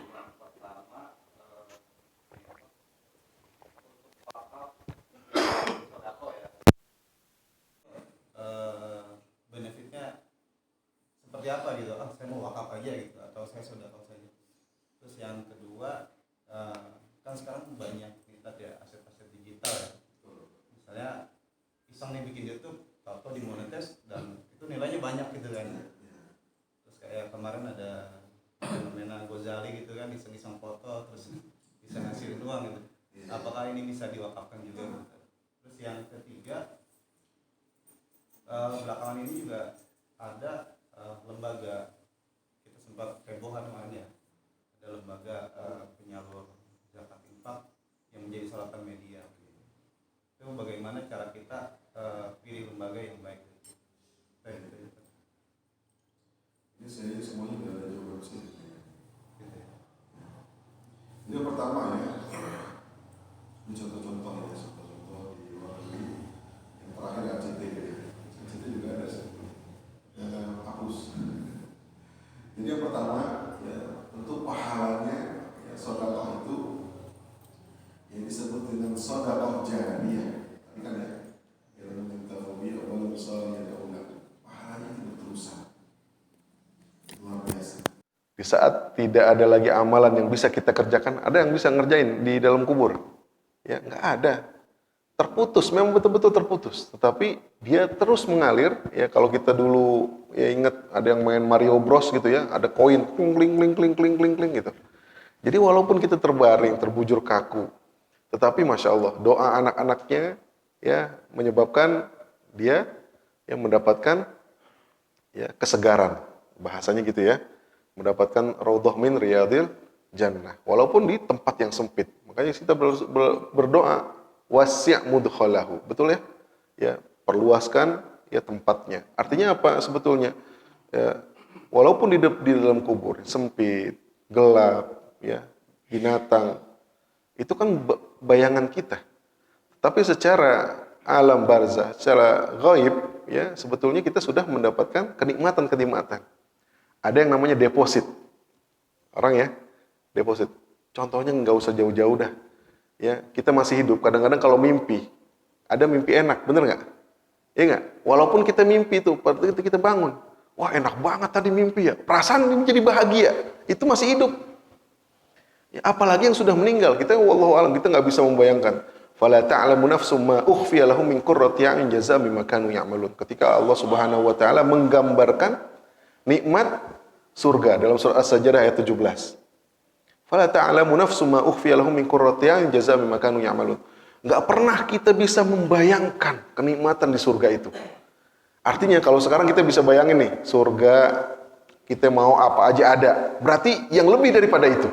Benefitnya seperti apa gitu? Saya mau wakaf aja gitu atau saya sedekah saja. Terus yang kedua, kan sekarang banyak kita ya aset-aset digital ya. Misalnya iseng nih bikin YouTube, atau dimonetis dan itu nilainya banyak gitu kan. Terus kayak kemarin ada fenomena Gozali gitu kan, iseng-iseng foto terus bisa ngasihin uang gitu. Apakah ini bisa diwakafkan juga gitu? Terus yang ketiga, belakangan ini juga ada lembaga, kita sempat hebohan kemarin ya, ada lembaga penyalur zakat infak yang menjadi sorotan media. Itu bagaimana cara kita pilih lembaga yang baik? Ini saya semuanya sudah ada jawaban sih. Ini yang pertama ya, ini contoh-contoh ya, contoh-contoh di luar negeri. Yang terakhir ACT, ACT juga ada yang hapus. Jadi yang pertama ya, tentu pahalanya ya, sedekah itu yang disebut dengan sedekah jariyah. Tadi kan ya, yang meminta hobi awal besar ya daulah. Pahalanya itu berterusan. Luar biasa. Di saat tidak ada lagi amalan yang bisa kita kerjakan, ada yang bisa ngerjain di dalam kubur? Ya, nggak ada. Terputus, memang betul-betul terputus. Tetapi dia terus mengalir. Ya, kalau kita dulu ya ingat ada yang main Mario Bros gitu ya, ada koin, kling kling kling kling kling kling gitu. Jadi walaupun kita terbaring, terbujur kaku, tetapi masya Allah doa anak-anaknya ya menyebabkan dia yang mendapatkan ya kesegaran, bahasanya gitu ya. Mendapatkan raudhah min riyadil jannah walaupun di tempat yang sempit. Makanya kita berdoa wasi' mudkhalahu. Betul ya? Ya, perluaskan ya tempatnya. Artinya apa sebetulnya? Ya, walaupun di dalam kubur sempit, gelap, ya, binatang, itu kan bayangan kita. Tapi secara alam barzah, secara ghaib, ya, sebetulnya kita sudah mendapatkan kenikmatan-kenikmatan. Ada yang namanya deposit. Orang ya, deposit. Contohnya nggak usah jauh-jauh dah. Ya, kita masih hidup. Kadang-kadang kalau mimpi, ada mimpi enak, bener nggak? Iya nggak? Walaupun kita mimpi itu, pada kita bangun, wah enak banget tadi mimpi ya. Perasaan menjadi bahagia. Itu masih hidup. Ya, apalagi yang sudah meninggal, kita wallahu alam kita nggak bisa membayangkan. Fala ta'lamu nafsum ma ukhfiya lahum min qurrati a'yun jazaa'an bima kanu ya'malun. Ketika Allah Subhanahu wa taala menggambarkan nikmat surga dalam surah As-Sajdah ayat 17. Fala ta'lamu nafsum ma ukhfiya lahum min qurrati a'yun jazaa'an bima kanu ya'malun. Enggak pernah kita bisa membayangkan kenikmatan di surga itu. Artinya kalau sekarang kita bisa bayangin nih, surga kita mau apa aja ada. Berarti yang lebih daripada itu.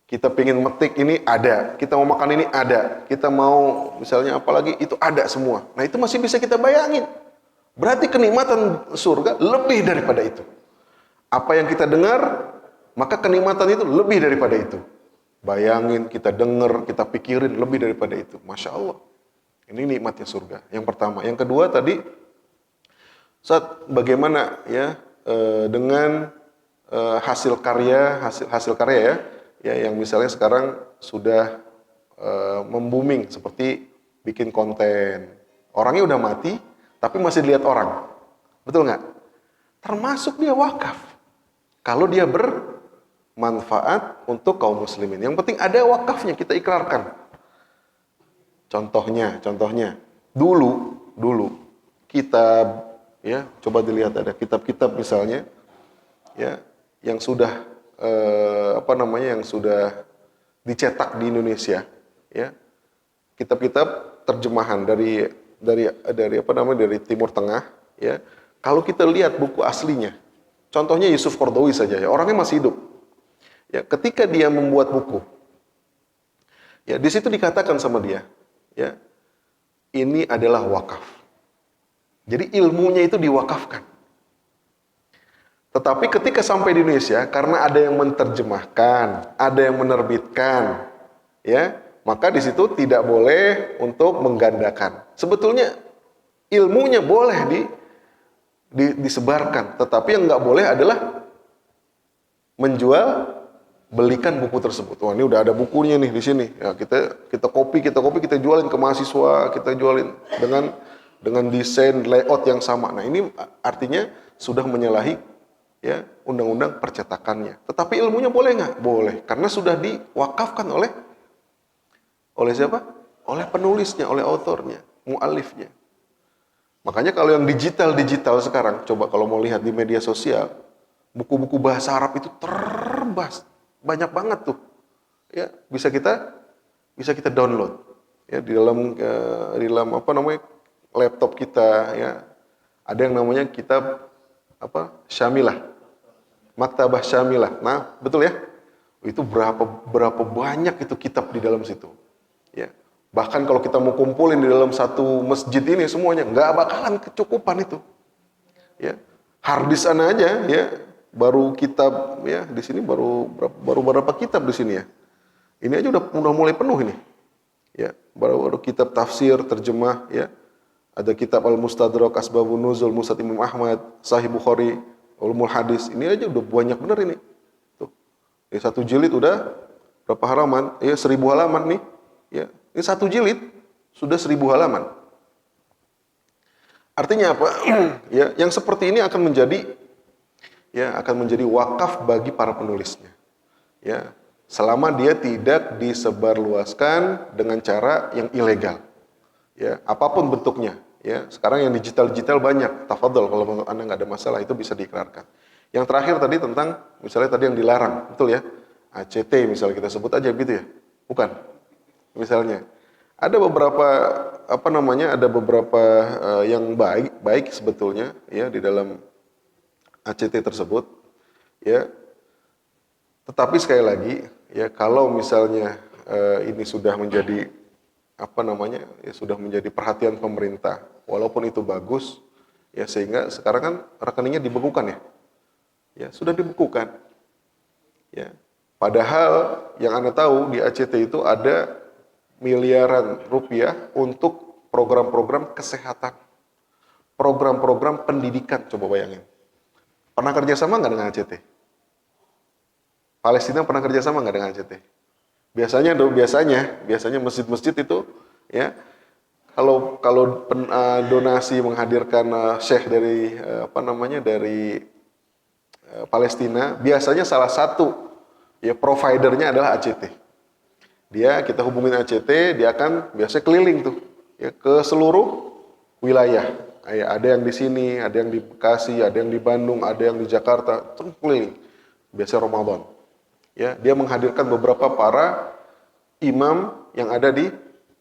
Kita pengen metik ini ada, kita mau makan ini ada, kita mau misalnya apalagi itu ada semua. Nah itu masih bisa kita bayangin. Berarti kenikmatan surga lebih daripada itu. Apa yang kita dengar, maka kenikmatan itu lebih daripada itu. Bayangin, kita dengar, kita pikirin lebih daripada itu. Masya Allah. Ini nikmatnya surga. Yang pertama. Yang kedua tadi, saat bagaimana ya dengan hasil karya ya, yang misalnya sekarang sudah membooming seperti bikin konten. Orangnya udah mati, tapi masih dilihat orang. Betul nggak? Termasuk dia wakaf. Kalau dia bermanfaat untuk kaum muslimin. Yang penting ada wakafnya, kita ikrarkan. Contohnya, dulu kitab, ya, coba dilihat ada kitab-kitab misalnya, ya, yang sudah yang sudah dicetak di Indonesia, ya, kitab-kitab terjemahan dari Timur Tengah, ya. Kalau kita lihat buku aslinya, contohnya Yusuf Qaradawi saja, ya, orangnya masih hidup. Ya, ketika dia membuat buku, ya, di situ dikatakan sama dia, ya, ini adalah wakaf. Jadi ilmunya itu diwakafkan. Tetapi ketika sampai di Indonesia, karena ada yang menerjemahkan, ada yang menerbitkan, ya, maka di situ tidak boleh untuk menggandakan. Sebetulnya ilmunya boleh disebarkan, tetapi yang nggak boleh adalah menjual, belikan buku tersebut. Wah, ini udah ada bukunya nih di sini. Ya, kita copy, kita jualin ke mahasiswa, kita jualin dengan desain layout yang sama. Nah, ini artinya sudah menyalahi, ya, undang-undang percetakannya. Tetapi ilmunya boleh nggak? Boleh, karena sudah diwakafkan oleh siapa? Oleh penulisnya, oleh autornya, mu'alifnya. Makanya kalau yang digital sekarang, coba kalau mau lihat di media sosial, buku-buku bahasa Arab itu terbas, banyak banget tuh. Ya, bisa kita download, ya, di dalam laptop kita, ya. Ada yang namanya kitab Syamilah. Maktabah Syamilah. Nah, betul ya? Itu berapa banyak itu kitab di dalam situ. Ya. Bahkan kalau kita mau kumpulin di dalam satu masjid ini semuanya, nggak bakalan kecukupan itu. Ya. Harddisk sana aja ya, baru kitab ya di sini baru berapa kitab di sini ya. Ini aja udah mulai penuh ini. Ya, baru kitab tafsir, terjemah ya. Ada kitab Al-Mustadrak, Asbabun Nuzul, Musnad Imam Ahmad, Sahih Bukhari, Ulumul Hadis. Ini aja udah banyak bener ini. Tuh. Ini satu jilid udah berapa halaman? Ya 1000 halaman nih. Ya, ini satu jilid sudah 1000 halaman. Artinya apa? Ya, yang seperti ini akan menjadi wakaf bagi para penulisnya. Ya, selama dia tidak disebarluaskan dengan cara yang ilegal. Ya, apapun bentuknya. Ya, sekarang yang digital banyak. Tafadhol kalau menurut Anda nggak ada masalah itu bisa diikrarkan. Yang terakhir tadi tentang misalnya tadi yang dilarang, betul ya? ACT misalnya kita sebut aja gitu ya. Bukan. Misalnya ada beberapa ada beberapa yang baik sebetulnya ya di dalam ACT tersebut ya. Tetapi sekali lagi ya kalau misalnya ini sudah menjadi sudah menjadi perhatian pemerintah, walaupun itu bagus, ya sehingga sekarang kan rekeningnya dibekukan ya, ya sudah dibekukan, ya. Padahal yang Anda tahu di ACT itu ada miliaran rupiah untuk program-program kesehatan, program-program pendidikan, coba bayangin. Pernah kerjasama nggak dengan ACT? Palestina pernah kerjasama nggak dengan ACT? Biasanya masjid-masjid itu ya kalau donasi menghadirkan syekh dari dari Palestina, biasanya salah satu ya providernya adalah ACT. Kita hubungin ACT, dia akan biasanya keliling tuh ya ke seluruh wilayah. Ya, ada yang di sini, ada yang di Bekasi, ada yang di Bandung, ada yang di Jakarta, terus keliling. Biasanya Ramadan. Ya, dia menghadirkan beberapa para imam yang ada di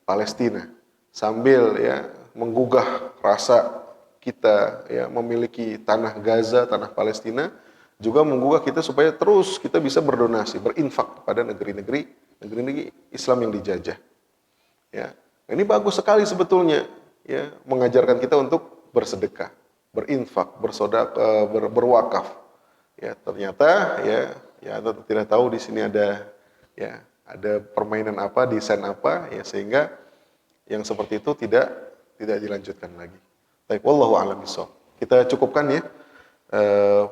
Palestina sambil ya menggugah rasa kita ya memiliki tanah Gaza, tanah Palestina, juga menggugah kita supaya terus kita bisa berdonasi, berinfak kepada negeri-negeri Islam yang dijajah. Ya, ini bagus sekali sebetulnya ya mengajarkan kita untuk bersedekah, berinfak, berwakaf. Ya, ternyata ya Anda tidak tahu di sini ada permainan apa, desain apa ya sehingga yang seperti itu tidak dilanjutkan lagi. Baik, wallahu a'lam bishawab. Kita cukupkan ya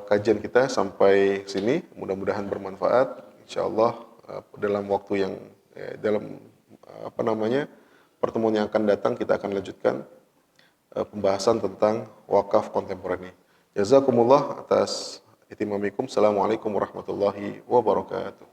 kajian kita sampai sini, mudah-mudahan bermanfaat. Insyaallah dalam waktu yang pertemuan yang akan datang kita akan lanjutkan pembahasan tentang wakaf kontemporer ini. Jazakumullah atas itimamikum. Assalamualaikum warahmatullahi wabarakatuh.